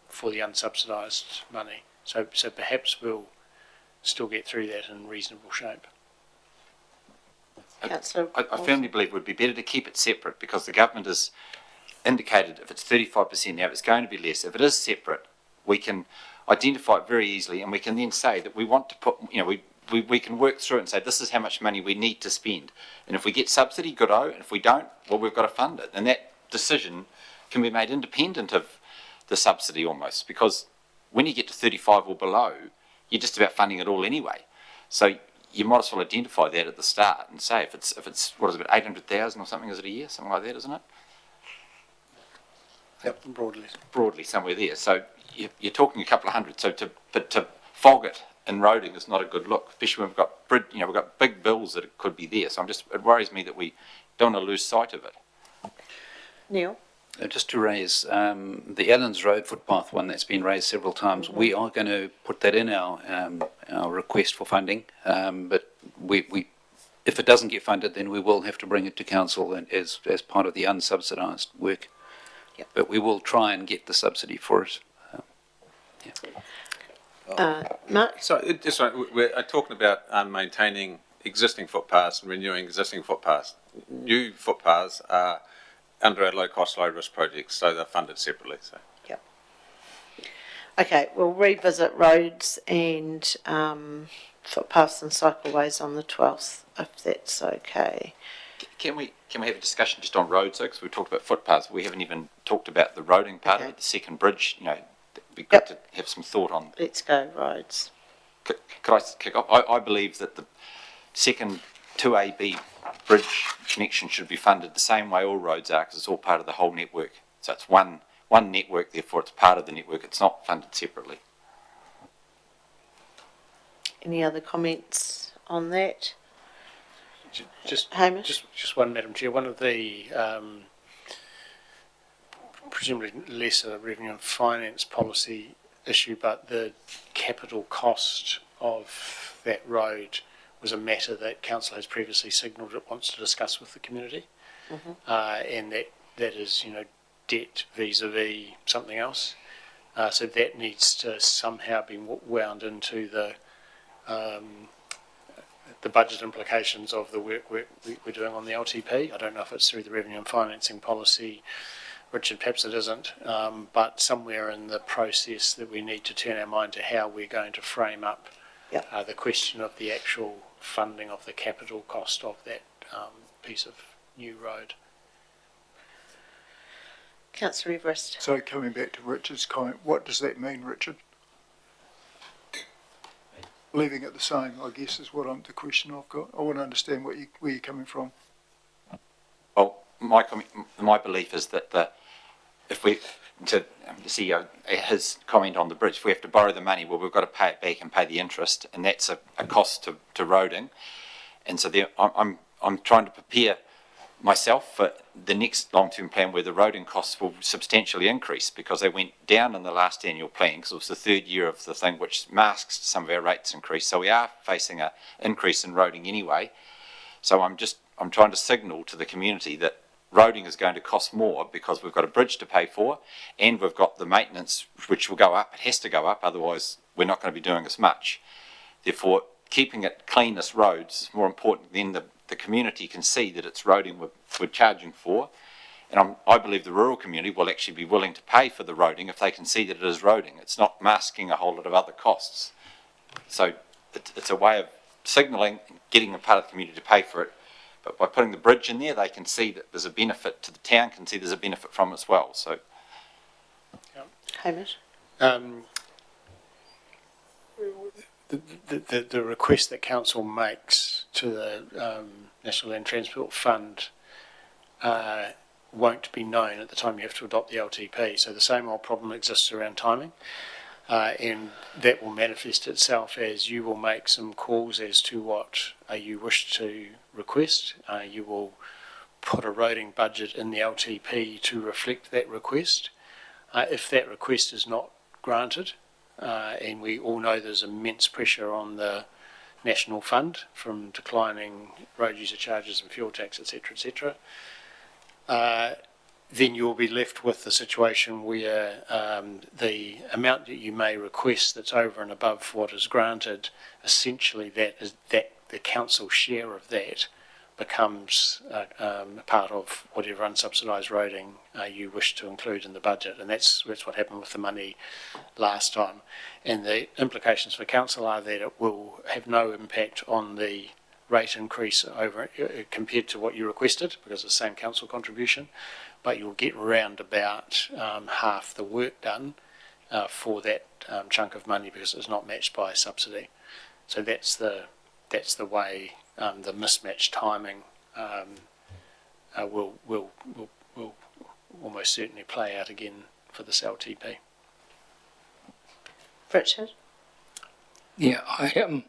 for the unsubsidised money. So perhaps we'll still get through that in reasonable shape. I firmly believe it would be better to keep it separate, because the government has indicated if it's 35% now, it's going to be less. If it is separate, we can identify it very easily, and we can then say that we want to put, we can work through it and say this is how much money we need to spend. And if we get subsidy, good-o, and if we don't, well, we've got to fund it. And that decision can be made independent of the subsidy almost, because when you get to 35 or below, you're just about funding it all anyway. So you might as well identify that at the start and say if it's what is it, about 800,000 or something, is it a year, something like that, isn't it? Yep, broadly somewhere there. So you're talking a couple of hundred. So to fog it in roading is not a good look, especially when we've got big bills that could be there. So it worries me that we don't want to lose sight of it. Neil? Just to raise the Allens Road footpath one that's been raised several times, we are going to put that in our request for funding, but we if it doesn't get funded, then we will have to bring it to council as part of the unsubsidised work. Yep. But we will try and get the subsidy for it. Mark? So we're talking about maintaining existing footpaths and renewing existing footpaths. New footpaths are under our low-cost, low-risk projects, so they're funded separately. So. Yep. Okay, we'll revisit roads and footpaths and cycleways on the 12th, if that's okay. Can we have a discussion just on roads, though? Because we talked about footpaths. We haven't even talked about the roading part of Okay. it, the second bridge. It'd be good to have some thought on. Let's go roads. Could I kick off? I believe that the second 2AB bridge connection should be funded the same way all roads are, because it's all part of the whole network. So it's one network, therefore it's part of the network. It's not funded separately. Any other comments on that? Just Hamish? just one, Madam Chair. One of the presumably lesser revenue and finance policy issue, but the capital cost of that road was a matter that council has previously signalled it wants to discuss with the community, and that is, debt vis-a-vis something else. So that needs to somehow be wound into the budget implications of the work we're doing on the LTP. I don't know if it's through the revenue and financing policy, Richard, perhaps it isn't, but somewhere in the process that we need to turn our mind to how we're going to frame up the question of the actual funding of the capital cost of that piece of new road. Councillor Everest. So coming back to Richard's comment, what does that mean, Richard? Leaving it the same, I guess, is the question I've got. I want to understand where you're coming from. Well, my belief is that if we, to the CEO, his comment on the bridge, if we have to borrow the money, well, we've got to pay it back and pay the interest, and that's a cost to roading. And so I'm trying to prepare myself for the next long-term plan where the roading costs will substantially increase, because they went down in the last annual plan because it was the third year of the thing, which masks some of our rates increase. So we are facing an increase in roading anyway. So I'm trying to signal to the community that roading is going to cost more because we've got a bridge to pay for, and we've got the maintenance, which will go up. It has to go up, otherwise we're not going to be doing as much. Therefore, keeping it clean as roads is more important than the community can see that it's roading we're charging for. And I believe the rural community will actually be willing to pay for the roading if they can see that it is roading. It's not masking a whole lot of other costs. So it's a way of signalling, getting a part of the community to pay for it. But by putting the bridge in there, they can see that there's a benefit to the town, can see there's a benefit from it as well. So, Hamish? The request that council makes to the National Land Transport Fund won't be known at the time you have to adopt the LTP. So the same old problem exists around timing, and that will manifest itself as you will make some calls as to what you wish to request. You will put a roading budget in the LTP to reflect that request. If that request is not granted, and we all know there's immense pressure on the National Fund from declining road user charges and fuel tax, etc., then you'll be left with the situation where the amount that you may request that's over and above what is granted, essentially that the council share of that becomes part of whatever unsubsidised roading you wish to include in the budget, and that's what happened with the money last time. And the implications for council are that it will have no impact on the rate increase over compared to what you requested, because it's the same council contribution, but you'll get round about half the work done for that chunk of money, because it's not matched by a subsidy. So that's the way the mismatched timing will almost certainly play out again for this LTP. Richard? Yeah, I am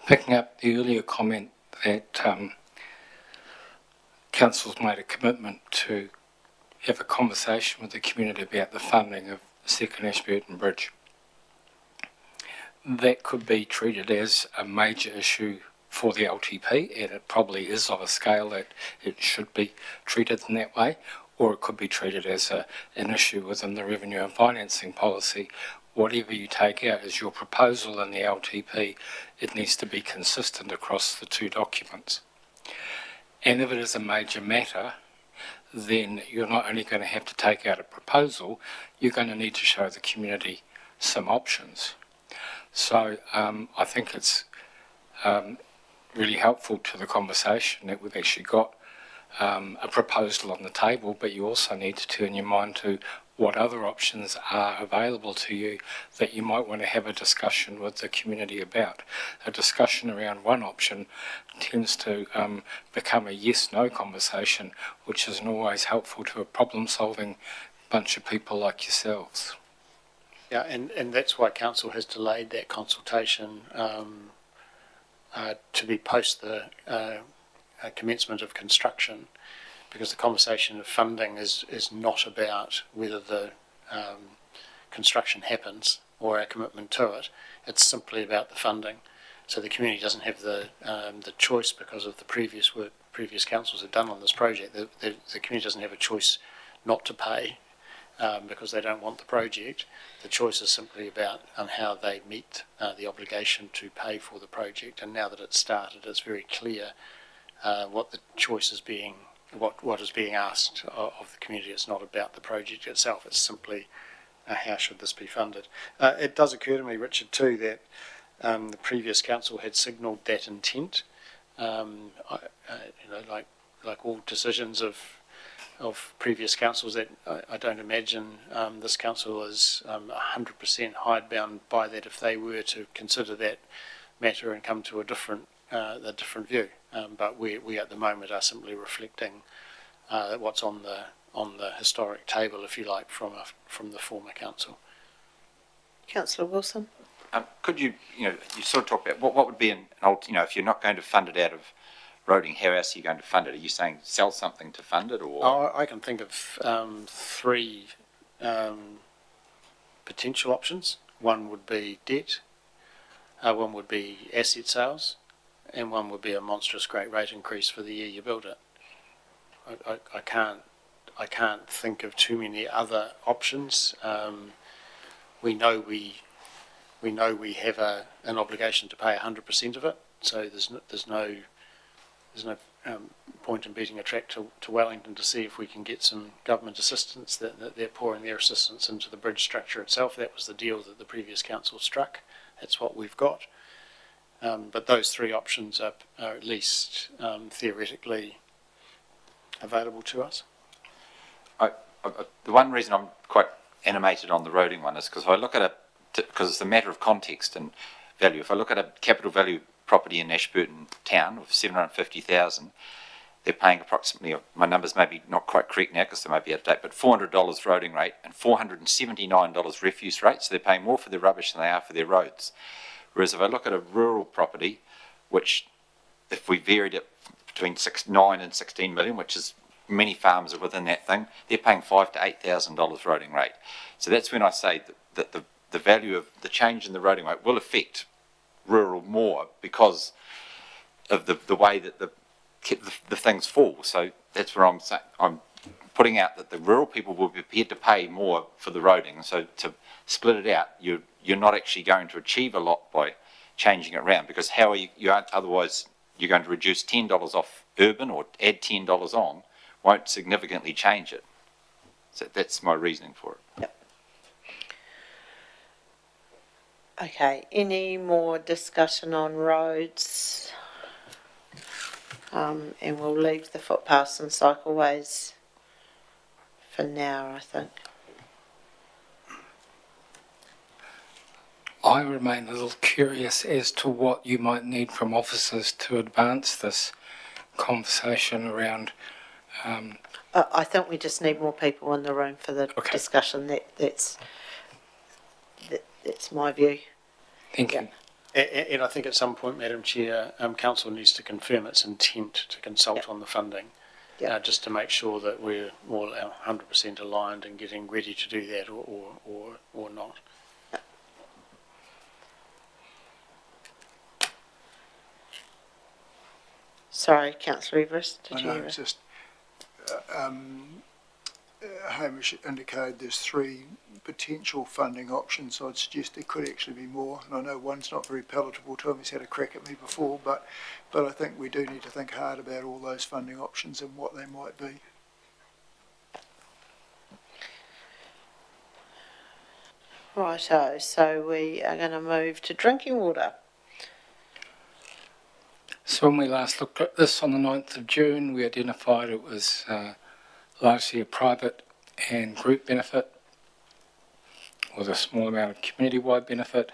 picking up the earlier comment that council's made a commitment to have a conversation with the community about the funding of the second Ashburton Bridge. That could be treated as a major issue for the LTP, and it probably is of a scale that it should be treated in that way, or it could be treated as an issue within the revenue and financing policy. Whatever you take out as your proposal in the LTP, it needs to be consistent across the two documents. And if it is a major matter, then you're not only going to have to take out a proposal, you're going to need to show the community some options. So I think it's really helpful to the conversation that we've actually got a proposal on the table, but you also need to turn your mind to what other options are available to you that you might want to have a discussion with the community about. A discussion around one option tends to become a yes-no conversation, which isn't always helpful to a problem-solving bunch of people like yourselves. Yeah, and that's why council has delayed that consultation to be post the commencement of construction, because the conversation of funding is not about whether the construction happens or our commitment to it. It's simply about the funding. So the community doesn't have the choice, because of the previous work previous councils have done on this project. The community doesn't have a choice not to pay because they don't want the project. The choice is simply about how they meet the obligation to pay for the project. And now that it's started, it's very clear what the choice is being, what is being asked of the community. It's not about the project itself. It's simply how should this be funded. It does occur to me, Richard, too, that the previous council had signalled that intent. Like all decisions of previous councils, that I don't imagine this council is 100% hidebound by that if they were to consider that matter and come to a different view. But we at the moment are simply reflecting what's on the historic table, if you like, from the former council. Councillor Wilson. Could you sort of talk about what would be if you're not going to fund it out of roading, how else are you going to fund it? Are you saying sell something to fund it, or? I can think of three potential options. One would be debt, one would be asset sales, and one would be a monstrous great rate increase for the year you build it. I can't think of too many other options. We know we have an obligation to pay 100% of it, so there's no point in beating a track to Wellington to see if we can get some government assistance. That they're pouring their assistance into the bridge structure itself. That was the deal that the previous council struck. That's what we've got. But those three options are at least theoretically available to us. The one reason I'm quite animated on the roading one is because I look at it, because it's a matter of context and value. If I look at a capital value property in Ashburton town of 750,000, they're paying approximately, my numbers may be not quite correct now because they may be out of date, but $400 roading rate and $479 refuse rate. So they're paying more for their rubbish than they are for their roads. Whereas if I look at a rural property, which if we varied it between 9 and 16 million, which is many farms are within that thing, they're paying $5,000 to $8,000 roading rate. So that's when I say that the value of the change in the roading rate will affect rural more because of the way that the things fall. So that's where I'm putting out that the rural people will be prepared to pay more for the roading. So to split it out, you're not actually going to achieve a lot by changing it around, because how are you aren't, otherwise you're going to reduce $10 off urban or add $10 on, won't significantly change it. So that's my reasoning for it. Yep. Okay, any more discussion on roads? And we'll leave the footpaths and cycleways for now, I think. I remain a little curious as to what you might need from officers to advance this conversation around. I think we just need more people in the room for the discussion. That's my view. Thank you. And I think at some point, Madam Chair, Council needs to confirm its intent to consult on the funding, just to make sure that we're all 100% aligned and getting ready to do that, or not. Sorry, Councillor Everest, did you I know, hear it's it? just Hamish indicated there's three potential funding options. I'd suggest there could actually be more, and I know one's not very palatable to him. He's had a crack at me before, but I think we do need to think hard about all those funding options and what they might be. Righto, so we are going to move to drinking water. So when we last looked at this on the 9th of June, we identified it was largely a private and group benefit with a small amount of community-wide benefit.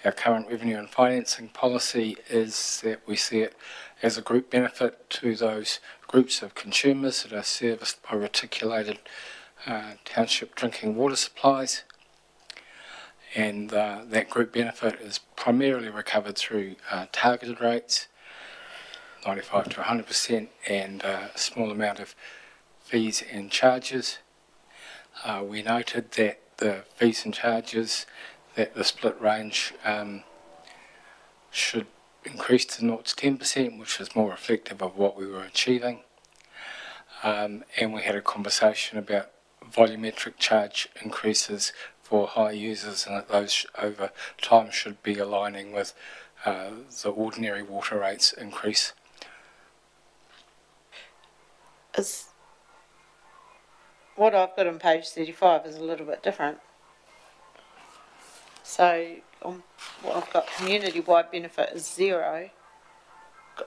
Our current revenue and financing policy is that we see it as a group benefit to those groups of consumers that are serviced by reticulated township drinking water supplies. And that group benefit is primarily recovered through targeted rates, 95 to 100%, and a small amount of fees and charges. We noted that the fees and charges, that the split range should increase to 0 to 10%, which is more reflective of what we were achieving. And we had a conversation about volumetric charge increases for high users, and that those over time should be aligning with the ordinary water rates increase. What I've got on page 35 is a little bit different. So what I've got, community-wide benefit is 0.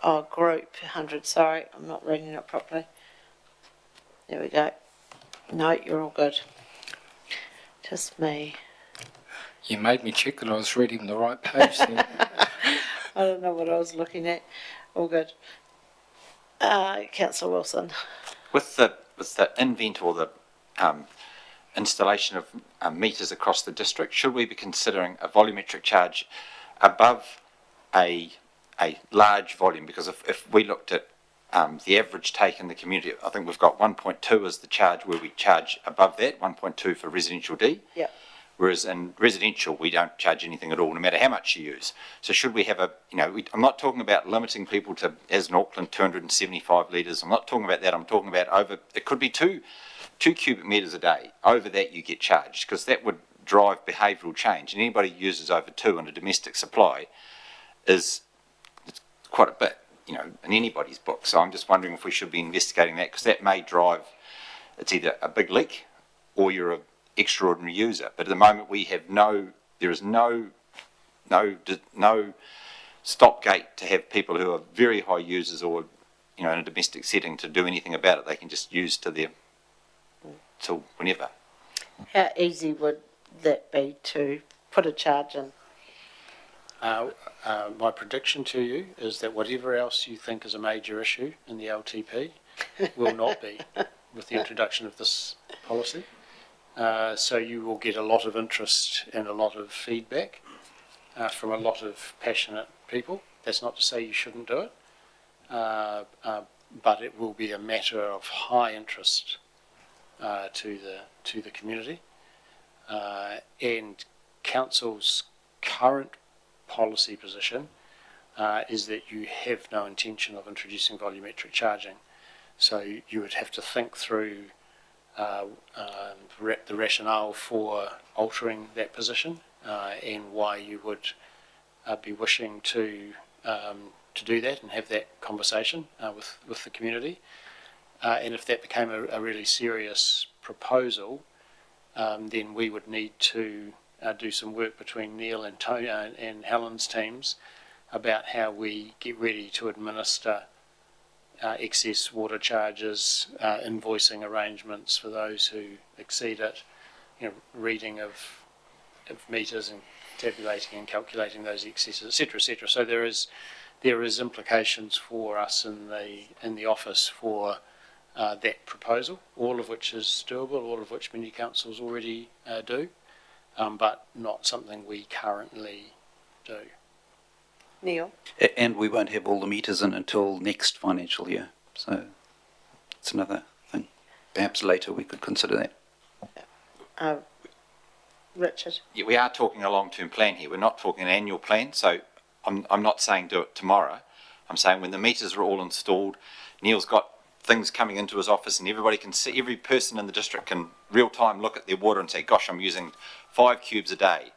Oh, group 100, sorry, I'm not reading it properly. There we go. No, you're all good. Just me. You made me check that I was reading the right page then. I don't know what I was looking at. All good. Councillor Wilson. With the invent or the installation of meters across the district, should we be considering a volumetric charge above a large volume? Because if we looked at the average take in the community, I think we've got 1.2 as the charge where we charge above that, 1.2 for residential D. Yeah. Whereas in residential, we don't charge anything at all, no matter how much you use. So should we have I'm not talking about limiting people to, as in Auckland, 275 litres. I'm not talking about that. I'm talking about it could be two cubic metres a day. Over that, you get charged, because that would drive behavioural change. And anybody who uses over 2 in a domestic supply it's quite a bit, in anybody's book. So I'm just wondering if we should be investigating that, because that may drive, it's either a big leak or you're an extraordinary user. But at the moment there is no stop gate to have people who are very high users or, in a domestic setting to do anything about it. They can just use till whenever. How easy would that be to put a charge in? My prediction to you is that whatever else you think is a major issue in the LTP will not be with the introduction of this policy. So you will get a lot of interest and a lot of feedback from a lot of passionate people. That's not to say you shouldn't do it, but it will be a matter of high interest to the community. And Council's current policy position is that you have no intention of introducing volumetric charging. So you would have to think through the rationale for altering that position and why you would be wishing to do that and have that conversation with the community. And if that became a really serious proposal, then we would need to do some work between Neil and Tony and Helen's teams about how we get ready to administer excess water charges, invoicing arrangements for those who exceed it, reading of meters and tabulating and calculating those excesses, etc., etc. So there is implications for us in the office for that proposal, all of which is doable, all of which many councils already do, but not something we currently do. Neil? And we won't have all the meters in until next financial year. So it's another thing. Perhaps later we could consider that. Richard? Yeah, we are talking a long-term plan here. We're not talking an annual plan. So I'm not saying do it tomorrow. I'm saying when the meters are all installed, Neil's got things coming into his office and everybody can see, every person in the district can real time look at their water and say, gosh, I'm using 5 cubes a day.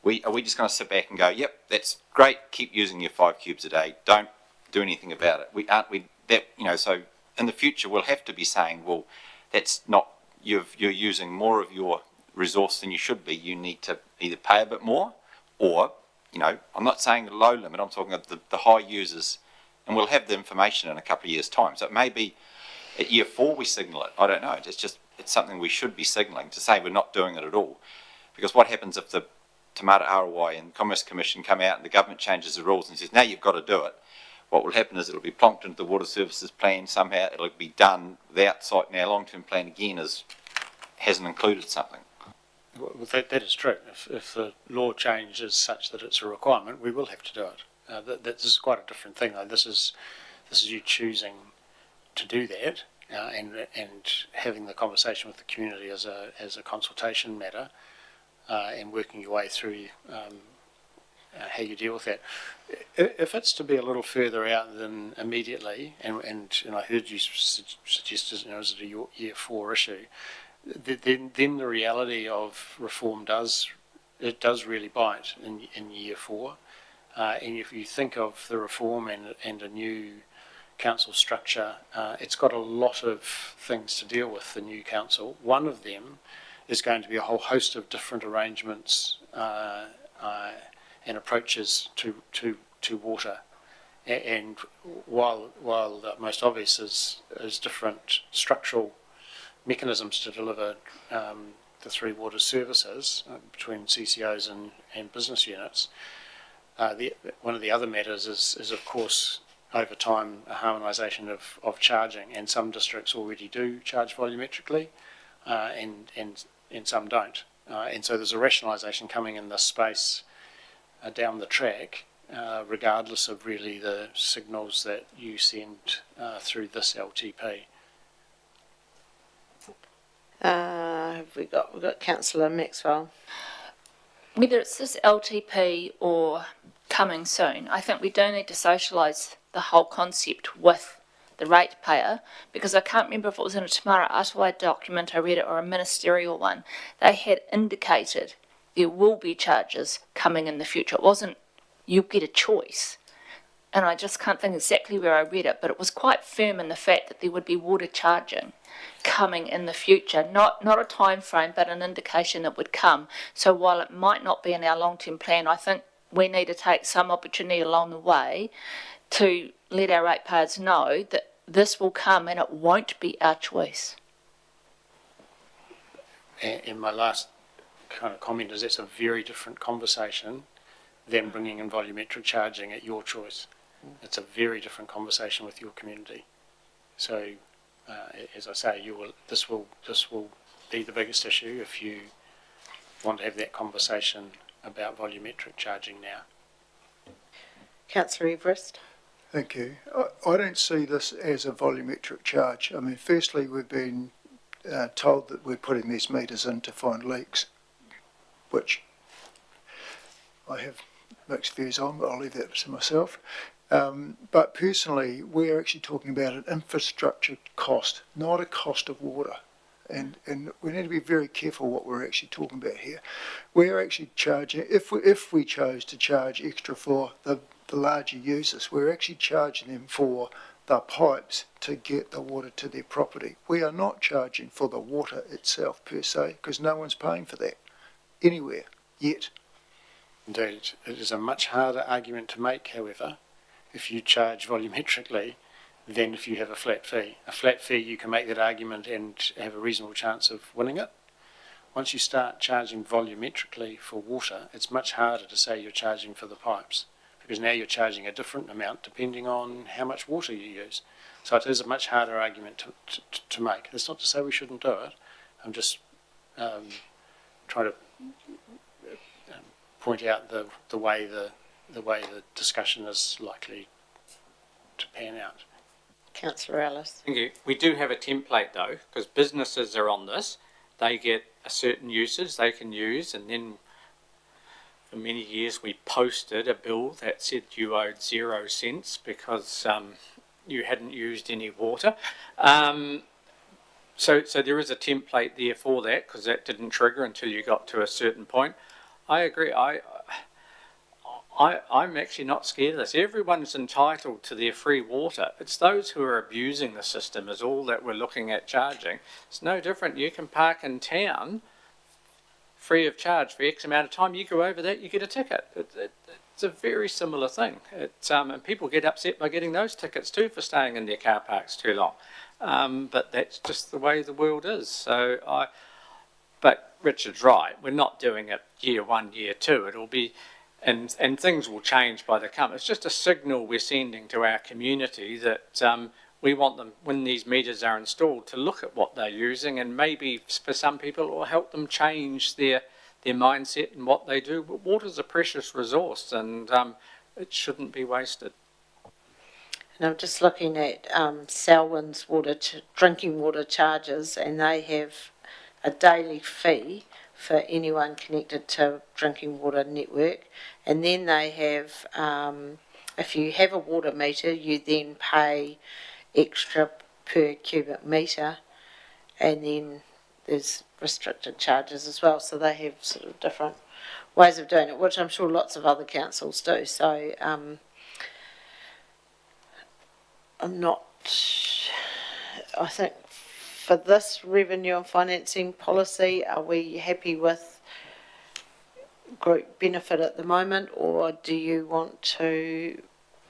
Are we just going to sit back and go, yep, that's great, keep using your 5 cubes a day, don't do anything about it? So in the future we'll have to be saying, well, that's not, you're using more of your resource than you should be, you need to either pay a bit more or, you know, I'm not saying the low limit, I'm talking of the high users, and we'll have the information in a couple of years' time. So it may be at year 4 we signal it. I don't know. It's something we should be signalling. To say we're not doing it at all, because what happens if the Tomato ROI and Commerce Commission come out and the government changes the rules and says now you've got to do it? What will happen is it'll be plonked into the water services plan somehow. It'll be done without sight. Now long-term plan again hasn't included something. Well, that is true. If the law change is such that it's a requirement, we will have to do it. This is quite a different thing, though. This is you choosing to do that and having the conversation with the community as a consultation matter and working your way through how you deal with that. If it's to be a little further out than immediately, and I heard you suggest, is it a year 4 issue, then the reality of reform does really bite in year 4. And if you think of the reform and a new council structure, it's got a lot of things to deal with, the new council. One of them is going to be a whole host of different arrangements and approaches to water. And while the most obvious is different structural mechanisms to deliver the 3 water services between CCOs and business units, one of the other matters is of course over time a harmonisation of charging, and some districts already do charge volumetrically and some don't. And so there's a rationalisation coming in this space down the track, regardless of really the signals that you send through this LTP. We've got Councillor Maxwell. Whether it's this LTP or coming soon, I think we do need to socialise the whole concept with the ratepayer, because I can't remember if it was in a Tamara Atawa document I read it or a ministerial one. They had indicated there will be charges coming in the future. It wasn't you get a choice. And I just can't think exactly where I read it, but it was quite firm in the fact that there would be water charging coming in the future. Not a time frame, but an indication it would come. So while it might not be in our long-term plan, I think we need to take some opportunity along the way to let our ratepayers know that this will come and it won't be our choice. And my last kind of comment is that's a very different conversation than bringing in volumetric charging at your choice. It's a very different conversation with your community. So, as I say, this will be the biggest issue if you want to have that conversation about volumetric charging now. Councillor Everest. Thank you. I don't see this as a volumetric charge. I mean, firstly, we've been told that we're putting these meters in to find leaks, which I have mixed views on, but I'll leave that to myself. But personally, we're actually talking about an infrastructure cost, not a cost of water. And we need to be very careful what we're actually talking about here. We're actually charging, if we chose to charge extra for the larger users, we're actually charging them for the pipes to get the water to their property. We are not charging for the water itself per se, because no one's paying for that anywhere yet. Indeed, it is a much harder argument to make, however, if you charge volumetrically than if you have a flat fee. A flat fee, you can make that argument and have a reasonable chance of winning it. Once you start charging volumetrically for water, it's much harder to say you're charging for the pipes, because now you're charging a different amount depending on how much water you use. So it is a much harder argument to make. That's not to say we shouldn't do it. I'm just trying to point out the way the discussion is likely to pan out. Councillor Ellis. Thank you. We do have a template though, because businesses are on this. They get a certain usage they can use, and then for many years we posted a bill that said you owed 0 cents because you hadn't used any water. So there is a template there for that, because that didn't trigger until you got to a certain point. I agree. I'm actually not scared of this. Everyone's entitled to their free water. It's those who are abusing the system is all that we're looking at charging. It's no different. You can park in town free of charge for X amount of time. You go over that, you get a ticket. It's a very similar thing. And people get upset by getting those tickets too for staying in their car parks too long. But that's just the way the world is. But Richard's right. We're not doing it year 1, year 2. It'll be, and things will change by the come. It's just a signal we're sending to our community that we want them, when these meters are installed, to look at what they're using, and maybe for some people it will help them change their mindset and what they do. But water's a precious resource, and it shouldn't be wasted. And I'm just looking at Selwyn's drinking water charges, and they have a daily fee for anyone connected to drinking water network, and then they have, if you have a water meter, you then pay extra per cubic metre, and then there's restricted charges as well, so they have sort of different ways of doing it, which I'm sure lots of other councils do. So I'm not, I think for this revenue and financing policy, are we happy with group benefit at the moment, or do you want to,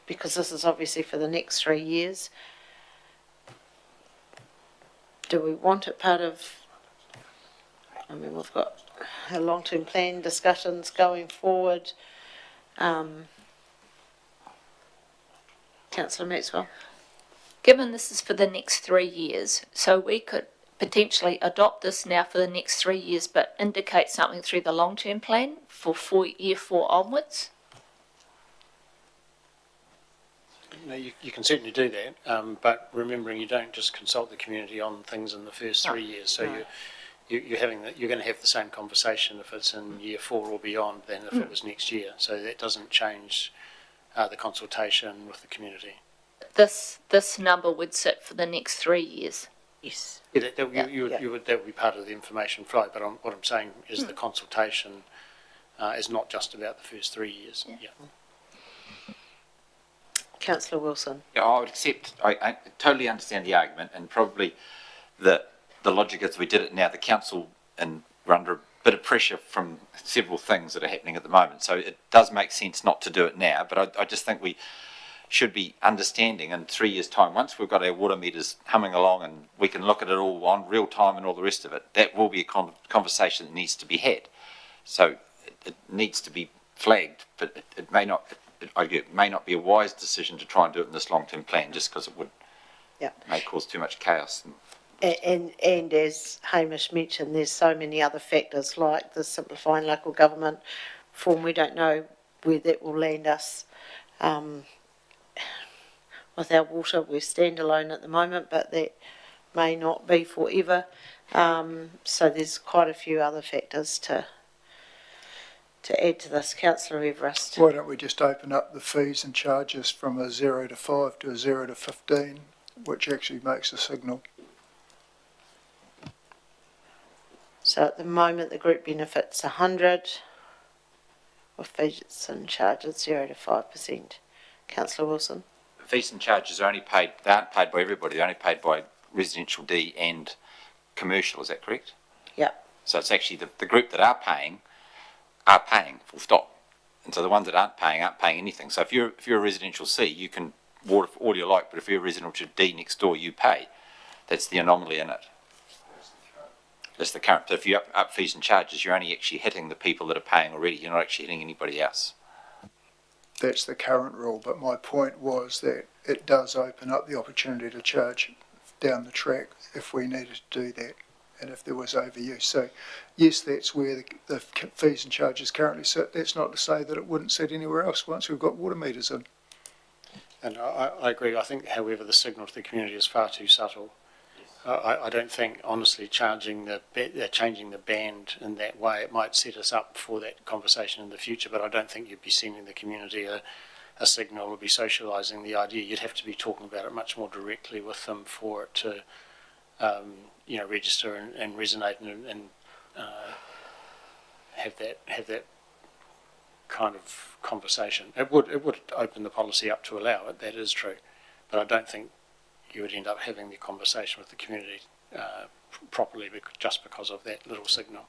because this is obviously for the next 3 years, do we want it part of, I mean, we've got our long-term plan discussions going forward. Councillor Maxwell? Given this is for the next 3 years, so we could potentially adopt this now for the next 3 years, but indicate something through the long-term plan for year 4 onwards? No, you can certainly do that, but remembering you don't just consult the community on things in the first 3 years. So you're going to have the same conversation if it's in year 4 or beyond than if it was next year. So that doesn't change the consultation with the community. This number would sit for the next 3 years. Yes. Yeah, that would be part of the information flow. But what I'm saying is the consultation is not just about the first 3 years. Yeah. Councillor Wilson? Yeah, I would accept, I totally understand the argument, and probably the logic is we did it now. The council, and we're under a bit of pressure from several things that are happening at the moment. So it does make sense not to do it now, but I just think we should be understanding in 3 years' time, once we've got our water meters humming along and we can look at it all on real time and all the rest of it, that will be a conversation that needs to be had. So it needs to be flagged, but it may not, it may not be a wise decision to try and do it in this long-term plan, just because it would may cause too much chaos. And as Hamish mentioned, there's so many other factors like the simplifying local government form. We don't know where that will land us. With our water, we're standalone at the moment, but that may not be forever. So there's quite a few other factors to add to this. Councillor Everest. Why don't we just open up the fees and charges from a 0 to 5 to a 0 to 15, which actually makes a signal? So at the moment, the group benefit's 100, with fees and charges 0 to 5%. Councillor Wilson. Fees and charges are only paid, they aren't paid by everybody, they're only paid by residential D and commercial, is that correct? Yeah. So it's actually the group that are paying, full stop. And so the ones that aren't paying anything. So if you're a residential C, you can water for all you like, but if you're a residential D next door, you pay. That's the anomaly in it. That's the current. So if you up fees and charges, you're only actually hitting the people that are paying already. You're not actually hitting anybody else. That's the current rule, but my point was that it does open up the opportunity to charge down the track if we needed to do that and if there was overuse. So yes, that's where the fees and charges currently sit. That's not to say that it wouldn't sit anywhere else once we've got water meters in. And I agree. I think, however, the signal to the community is far too subtle. I don't think, honestly, changing the band in that way, it might set us up for that conversation in the future, but I don't think you'd be sending the community a signal or be socialising the idea. You'd have to be talking about it much more directly with them for it to, register and resonate and have that kind of conversation. It would open the policy up to allow it, that is true, but I don't think you would end up having the conversation with the community properly just because of that little signal.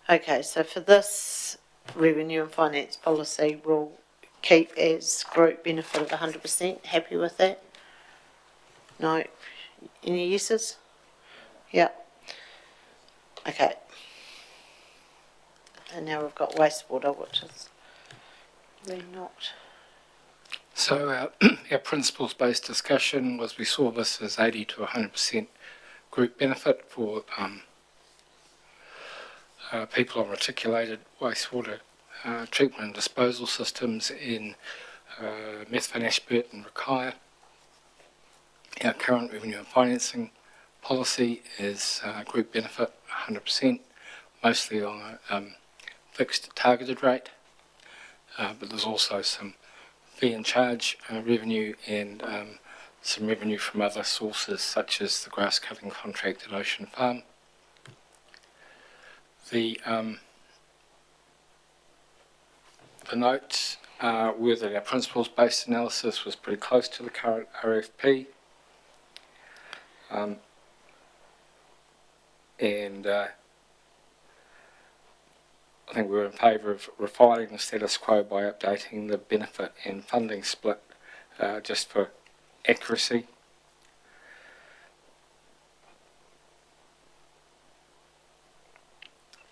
Okay, so for this revenue and finance policy, we'll keep as group benefit of 100%. Happy with that? No? Any yeses? Yeah. Okay. And now we've got wastewater, which is really not. So our principles-based discussion was we saw this as 80 to 100% group benefit for people on reticulated wastewater treatment and disposal systems in Methven, Ashburton and Rakaia. Our current revenue and financing policy is group benefit 100%, mostly on a fixed targeted rate, but there's also some fee and charge revenue and some revenue from other sources such as the grass cutting contract at Ocean Farm. The notes were that our principles-based analysis was pretty close to the current RFP. And I think we were in favour of refining the status quo by updating the benefit and funding split just for accuracy.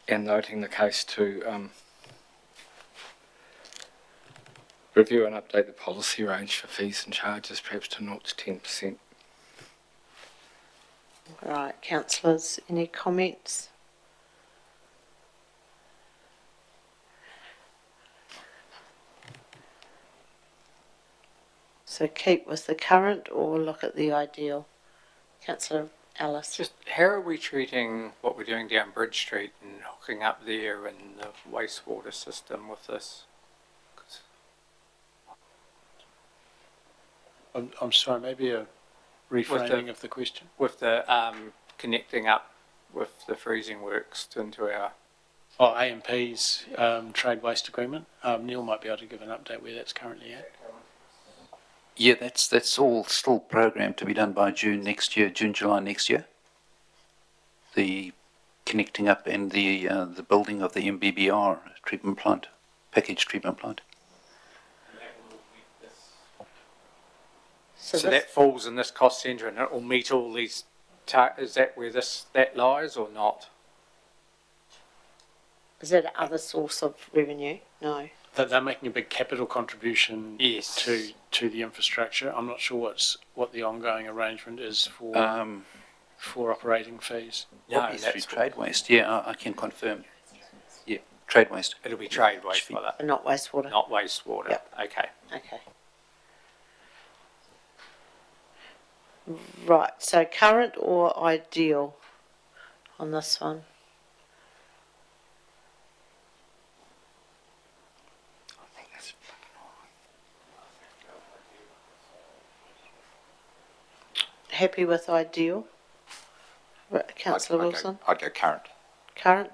And noting the case to review and update the policy range for fees and charges, perhaps to 0 to 10%. Right, councillors, any comments? So keep with the current or look at the ideal? Councillor Ellis. Just how are we treating what we're doing down Bridge Street and hooking up there and the wastewater system with this? I'm sorry, maybe a reframing of the question. With the connecting up with the freezing works into our... Oh, AMP's trade waste agreement. Neil might be able to give an update where that's currently at. Yeah, that's all still programmed to be done by June, July next year. The connecting up and the building of the MBBR treatment plant, package treatment plant. So that falls in this cost centre and it will meet all these, is that where that lies or not? Is that other source of revenue? No. That they're making a big capital contribution Yes. to the infrastructure. I'm not sure what the ongoing arrangement is for operating fees. No, Obviously trade waste. Yeah, I can confirm. Yeah, trade waste. It'll be trade waste for that. But not wastewater? Not wastewater. Yep. Okay. Okay. Right, so current or ideal on this one? Happy with ideal? Right, Councillor Wilson? I'd go current. Current?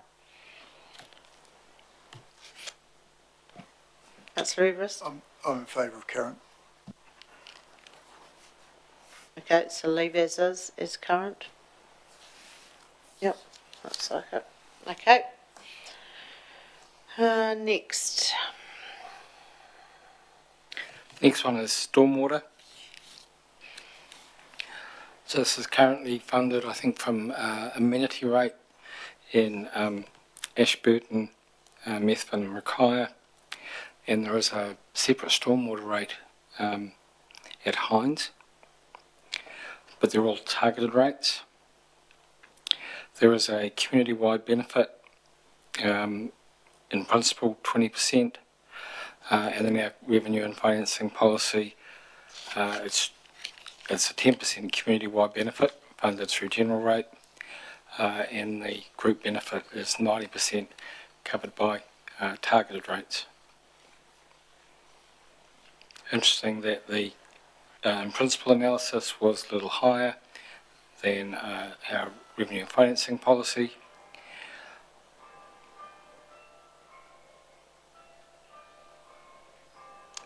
Councillor Everest? I'm in favour of current. Okay, so leave as current? Yep, looks like it. Okay. Next. Next one is stormwater. So this is currently funded, I think, from amenity rate in Ashburton, Methven and Rakaia, and there is a separate stormwater rate at Hines, but they're all targeted rates. There is a community-wide benefit, in principle 20%, and in our revenue and financing policy, it's a 10% community-wide benefit funded through general rate, and the group benefit is 90% covered by targeted rates. Interesting that the principal analysis was a little higher than our revenue and financing policy.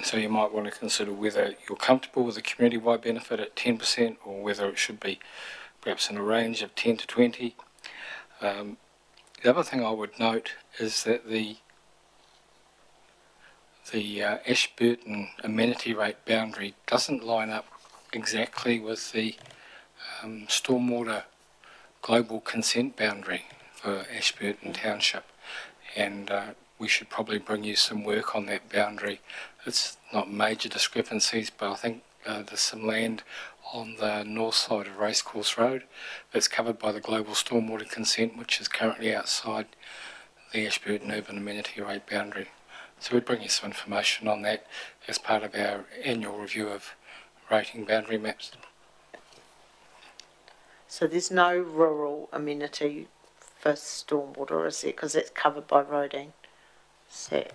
So you might want to consider whether you're comfortable with a community-wide benefit at 10% or whether it should be perhaps in a range of 10 to 20. The other thing I would note is that the Ashburton amenity rate boundary doesn't line up exactly with the stormwater global consent boundary for Ashburton Township, and we should probably bring you some work on that boundary. It's not major discrepancies, but I think there's some land on the north side of Racecourse Road that's covered by the global stormwater consent, which is currently outside the Ashburton urban amenity rate boundary. So we'd bring you some information on that as part of our annual review of rating boundary maps. So there's no rural amenity for stormwater, is there? Because it's covered by roading. Is that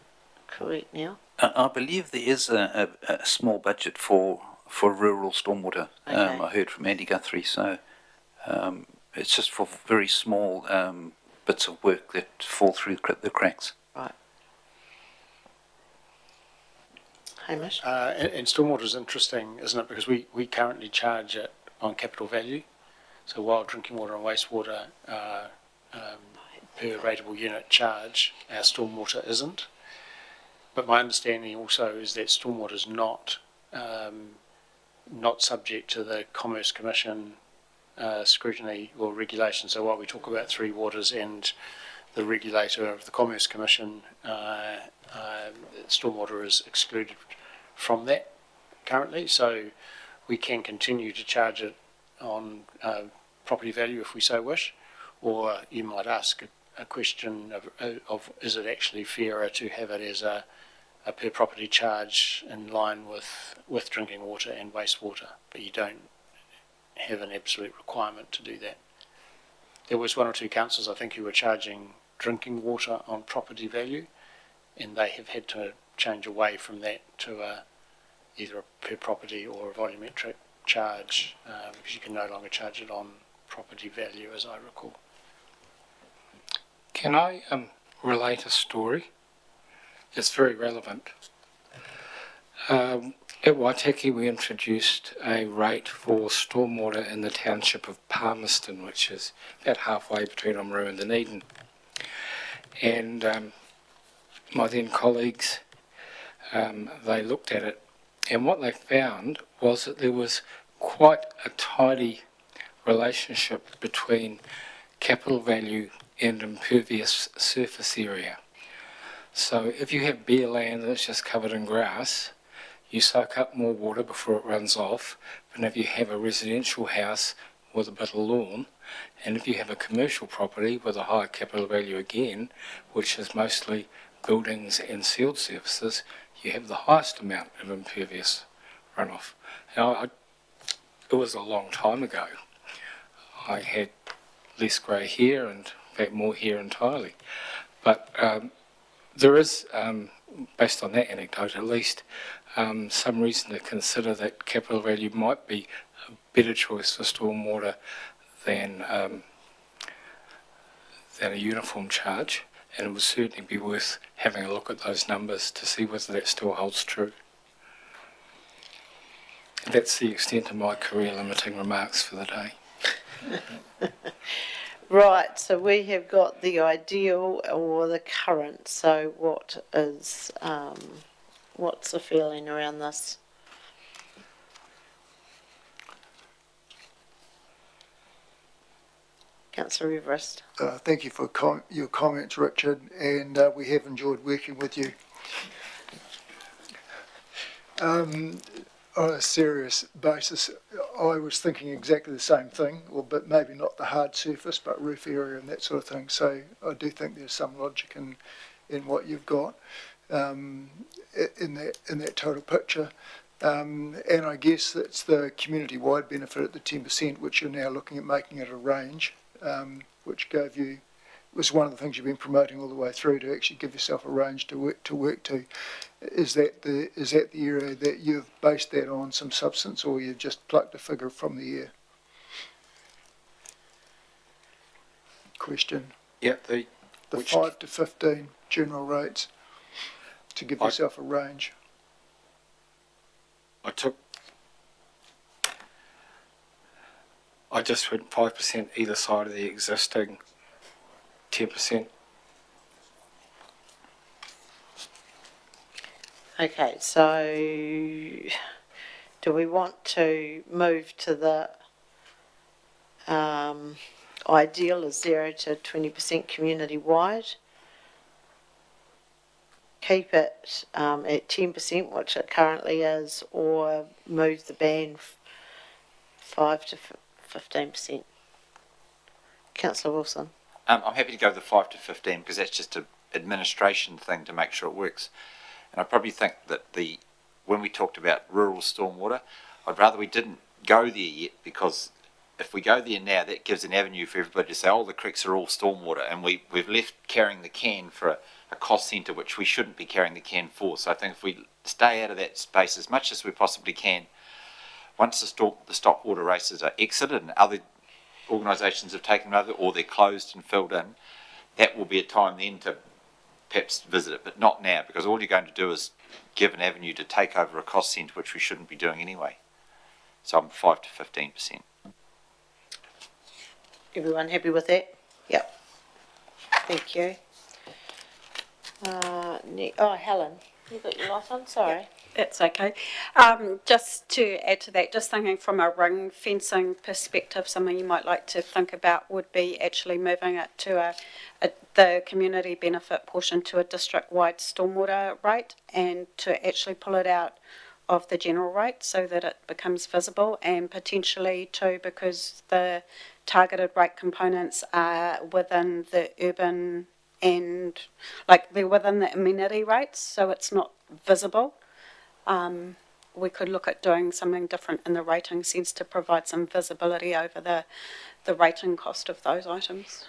correct now? I believe there is a small budget for rural stormwater. Okay. I heard from Andy Guthrie, so it's just for very small bits of work that fall through the cracks. Right. Hamish? And stormwater is interesting, isn't it? Because we currently charge it on capital value. So while drinking water and wastewater per rateable unit charge, our stormwater isn't. But my understanding also is that stormwater is not subject to the Commerce Commission scrutiny or regulation. So while we talk about Three Waters and the regulator of the Commerce Commission, stormwater is excluded from that currently. So we can continue to charge it on property value if we so wish, or you might ask a question of is it actually fairer to have it as a per property charge in line with drinking water and wastewater, but you don't have an absolute requirement to do that. There was one or two councils, I think, who were charging drinking water on property value, and they have had to change away from that to either a per property or a volumetric charge, because you can no longer charge it on property value, as I recall. Can I relate a story? It's very relevant. At Waitaki, we introduced a rate for stormwater in the township of Palmerston, which is about halfway between Oamaru and Dunedin. And my then colleagues, they looked at it, and what they found was that there was quite a tidy relationship between capital value and impervious surface area. So if you have bare land that's just covered in grass, you soak up more water before it runs off. But if you have a residential house with a bit of lawn, and if you have a commercial property with a higher capital value again, which is mostly buildings and sealed surfaces, you have the highest amount of impervious runoff. Now, it was a long time ago. I had less grey hair and, in fact, more hair entirely. But there is, based on that anecdote at least, some reason to consider that capital value might be a better choice for stormwater than a uniform charge, and it would certainly be worth having a look at those numbers to see whether that still holds true. And that's the extent of my career limiting remarks for the day. Right, so we have got the ideal or the current. So what is, what's the feeling around this? Councillor Everest. Thank you for your comments, Richard, and we have enjoyed working with you. On a serious basis, I was thinking exactly the same thing, but maybe not the hard surface, but roof area and that sort of thing. So I do think there's some logic in what you've got in that total picture. And I guess that's the community-wide benefit at the 10%, which you're now looking at making it a range, which was one of the things you've been promoting all the way through, to actually give yourself a range to work to. Is that the area that you've based that on some substance, or you've just plucked a figure from the air? Question. Yeah, the 5 to 15 general rates to give yourself a range. I just went 5% either side of the existing 10%. Okay, so do we want to move to the ideal of 0 to 20% community-wide? Keep it at 10%, which it currently is, or move the ban 5 to 15%? Councillor Wilson. I'm happy to go with the 5 to 15 because that's just an administration thing to make sure it works. And I probably think that when we talked about rural stormwater, I'd rather we didn't go there yet, because if we go there now, that gives an avenue for everybody to say, oh, the creeks are all stormwater, and we've left carrying the can for a cost centre which we shouldn't be carrying the can for. So I think if we stay out of that space as much as we possibly can, once the stock water races are exited and other organisations have taken over, or they're closed and filled in, that will be a time then to perhaps visit it, but not now, because all you're going to do is give an avenue to take over a cost centre which we shouldn't be doing anyway. So I'm 5 to 15%. Everyone happy with that? Yep. Thank you. Helen, you got your light on? Sorry. That's okay. Just to add to that, just thinking from a ring fencing perspective, something you might like to think about would be actually moving it to the community benefit portion to a district-wide stormwater rate, and to actually pull it out of the general rate so that it becomes visible, and potentially too, because the targeted rate components are within the urban and they're within the amenity rates, so it's not visible. We could look at doing something different in the rating sense to provide some visibility over the rating cost of those items.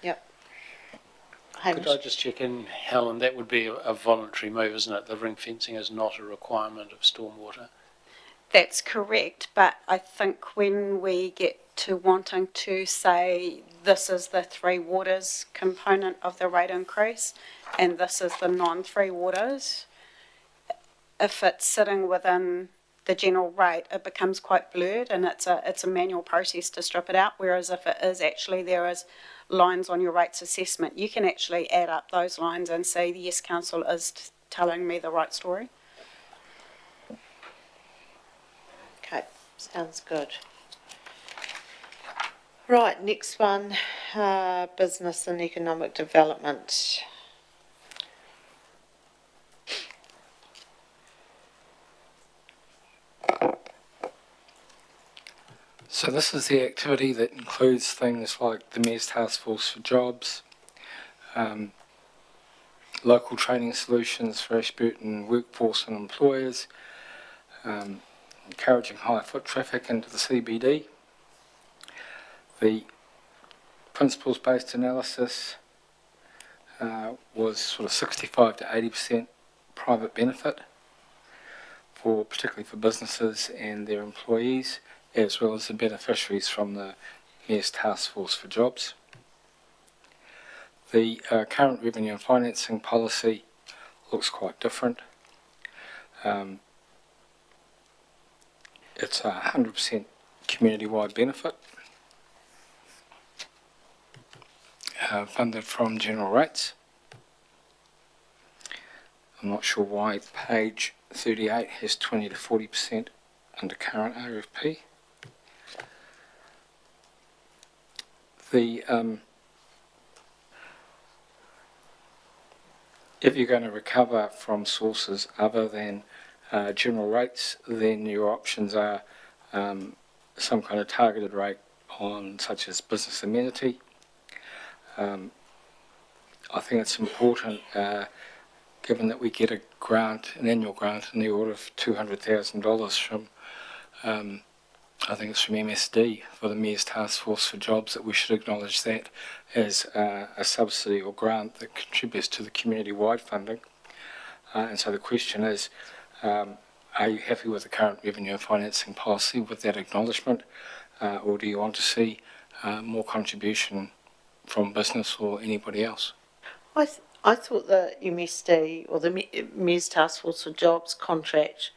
Yep. Could I just check in, Helen, that would be a voluntary move, isn't it? The ring fencing is not a requirement of stormwater. That's correct, but I think when we get to wanting to say this is the three waters component of the rate increase and this is the non-three waters, if it's sitting within the general rate, it becomes quite blurred, and it's a manual process to strip it out. Whereas if it is actually, there is lines on your rates assessment, you can actually add up those lines and say, yes, council is telling me the right story. Okay, sounds good. Right, next one, business and economic development. So this is the activity that includes things like the Mayor's Task Force for Jobs, local training solutions for Ashburton workforce and employers, encouraging higher foot traffic into the CBD. The principles-based analysis was sort of 65 to 80% private benefit, particularly for businesses and their employees, as well as the beneficiaries from the Mayor's Task Force for Jobs. The current revenue and financing policy looks quite different. It's a 100% community-wide benefit, funded from general rates. I'm not sure why page 38 has 20 to 40% under current RFP. If you're going to recover from sources other than general rates, then your options are some kind of targeted rate on such as business amenity. I think it's important, given that we get a grant, an annual grant in the order of $200,000 from I think it's from MSD for the Mayor's Task Force for Jobs, that we should acknowledge that as a subsidy or grant that contributes to the community-wide funding. And so the question is, are you happy with the current revenue and financing policy with that acknowledgement, or do you want to see more contribution from business or anybody else? I thought the MSD, or the Mayor's Task Force for Jobs contract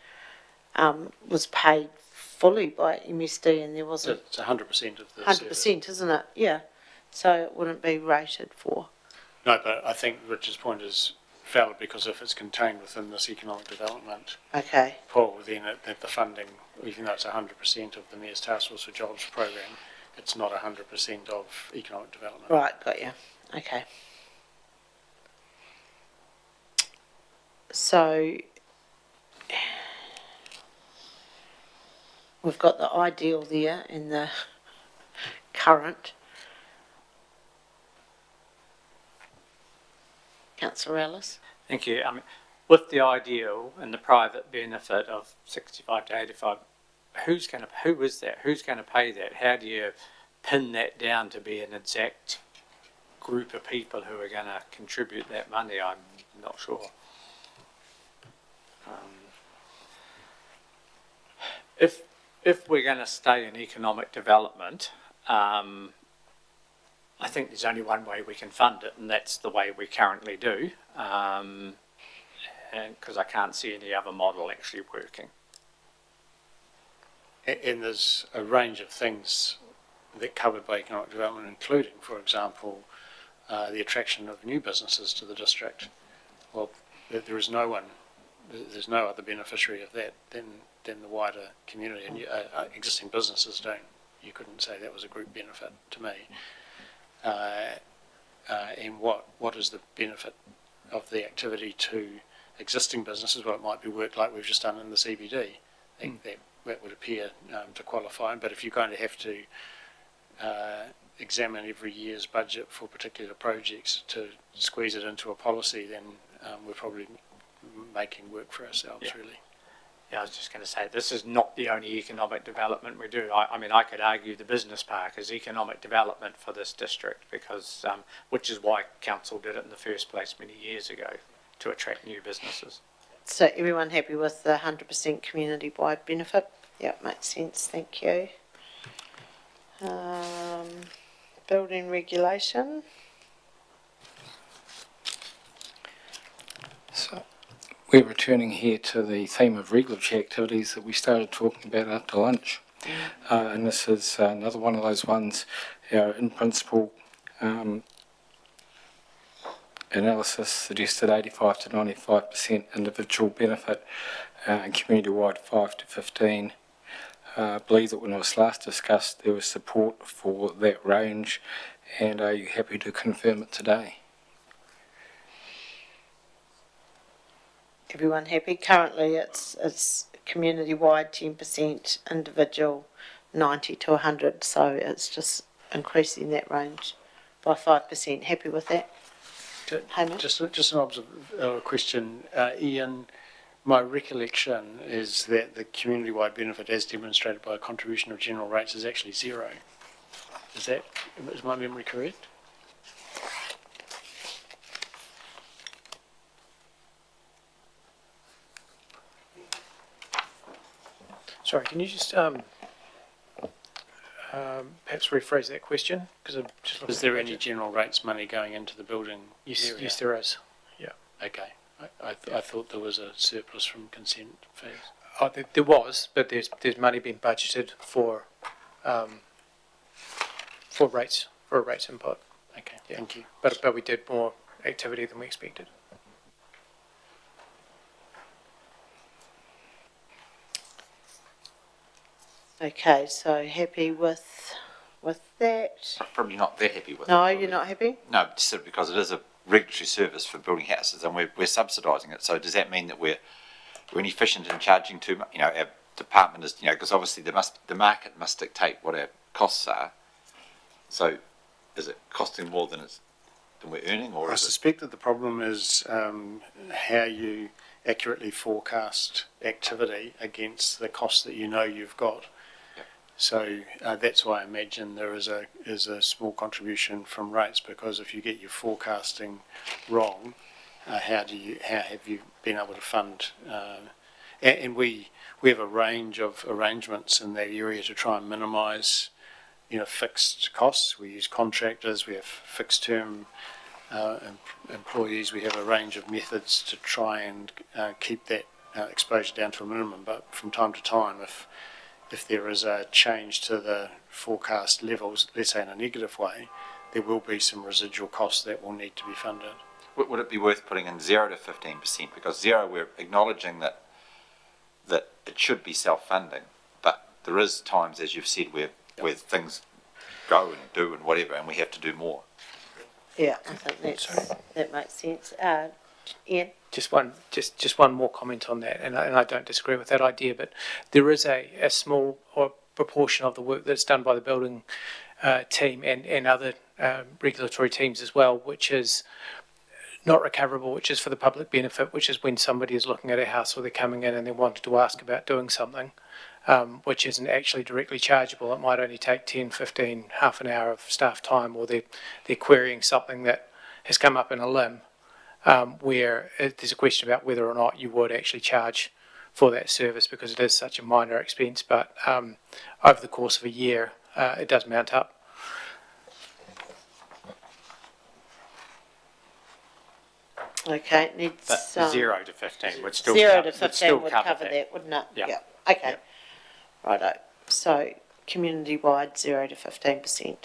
was paid fully by MSD, and there wasn't... It's 100% of the 100%, isn't it? Yeah. so it wouldn't be rated for. No, but I think Richard's point is valid, because if it's contained within this economic development Okay, pool, then the funding, even though it's 100% of the Mayor's Task Force for Jobs program, it's not 100% of economic development. right, got you. Okay. So we've got the ideal there in the current. Councillor Ellis? Thank you. I mean, with the ideal and the private benefit of 65 to 85, who is that? Who's going to pay that? How do you pin that down to be an exact group of people who are going to contribute that money? I'm not sure. If we're going to stay in economic development, I think there's only one way we can fund it, and that's the way we currently do, and because I can't see any other model actually working. And there's a range of things that are covered by economic development, including, for example, the attraction of new businesses to the district. Well, there's no other beneficiary of that than the wider community, and existing businesses don't. You couldn't say that was a group benefit to me. And what is the benefit of the activity to existing businesses? Well, it might be work like we've just done in the CBD. I think that would appear to qualify. But if you're going to have to examine every year's budget for particular projects to squeeze it into a policy, then we're probably making work for ourselves, really. Yeah, I was just going to say, this is not the only economic development we do. I mean, I could argue the business park is economic development for this district, because, which is why council did it in the first place many years ago, to attract new businesses. So everyone happy with the 100% community-wide benefit? Yep, makes sense, thank you. Building regulation. So we're returning here to the theme of regulatory activities that we started talking about after lunch. And this is another one of those ones. Our in principle analysis suggested 85 to 95% individual benefit and community-wide 5 to 15. I believe that when it was last discussed there was support for that range, and are you happy to confirm it today? Everyone happy? Currently it's community-wide 10%, individual 90 to 100, so it's just increasing that range by 5%. Happy with that? Just an question, Ian. My recollection is that the community-wide benefit, as demonstrated by a contribution of general rates, is actually zero. Is my memory correct? Sorry, can you just perhaps rephrase that question? Is there any general rates money going into the building area? Yes, there is. Yeah. Okay. I thought there was a surplus from consent fees. Oh, there was, but there's money being budgeted for rates input. Okay, Yeah. thank you. But we did more activity than we expected. Okay, so happy with that? Probably not that happy with it. No, you're not happy? No, just because it is a regulatory service for building houses, and we're subsidising it. So does that mean that we're inefficient in charging too much? You know, our department is, because obviously the market must dictate what our costs are. So is it costing more than we're earning, or I suspect that the problem is how you accurately forecast activity against the costs that you've got. So that's why I imagine there is a small contribution from rates, because if you get your forecasting wrong, how have you been able to fund? And we have a range of arrangements in that area to try and minimise, fixed costs. We use contractors. We have fixed term employees. We have a range of methods to try and keep that exposure down to a minimum. But from time to time, if if there is a change to the forecast levels, let's say in a negative way, there will be some residual costs that will need to be funded. Would it be worth putting in 0 to 15%? Because 0, we're acknowledging that it should be self-funding, but there is times, as you've said, where things go and do and whatever, and we have to do more. Yeah, I think that makes sense. Ian? Just one more comment on that, and I don't disagree with that idea, but there is a small or proportion of the work that's done by the building team and other regulatory teams as well, which is not recoverable, which is for the public benefit, which is when somebody is looking at a house or they're coming in and they wanted to ask about doing something, which isn't actually directly chargeable. It might only take 10, 15, half an hour of staff time, or they're querying something that has come up in a limb, where there's a question about whether or not you would actually charge for that service because it is such a minor expense, but over the course of a year, it does mount up. Okay, it needs... But 0 to 15 would still 0 cover, to 15 would cover cover that, wouldn't it? Yeah. Okay. Yeah. Righto. So, community-wide, 0 to 15%.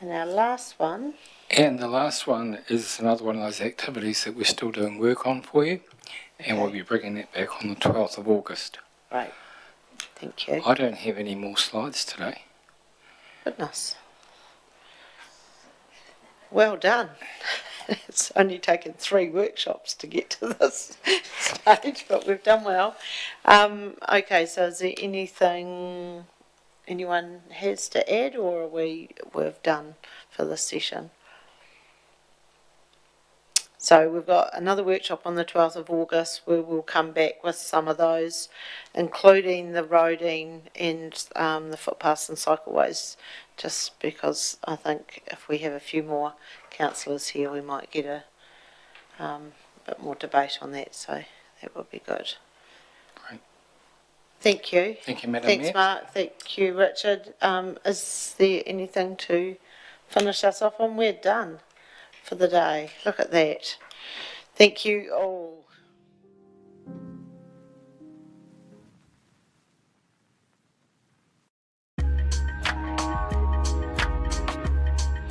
And our last one... And the last one is another one of those activities that we're still doing work on for you, and we'll be bringing that back on the 12th of August. Right. Thank you. I don't have any more slides today. Goodness. Well done. It's only taken 3 workshops to get to this stage, but we've done well. Okay, so is there anything anyone has to add, or we've done for this session? So we've got another workshop on the 12th of August where we'll come back with some of those, including the roading and the footpaths and cycleways, just because I think if we have a few more councillors here, we might get a bit more debate on that, so that would be good. Great. Thank you. Thank you, Madam Thanks, Mayor. Mark. Thank you, Richard. Is there anything to finish us off on? We're done for the day. Look at that. Thank you all.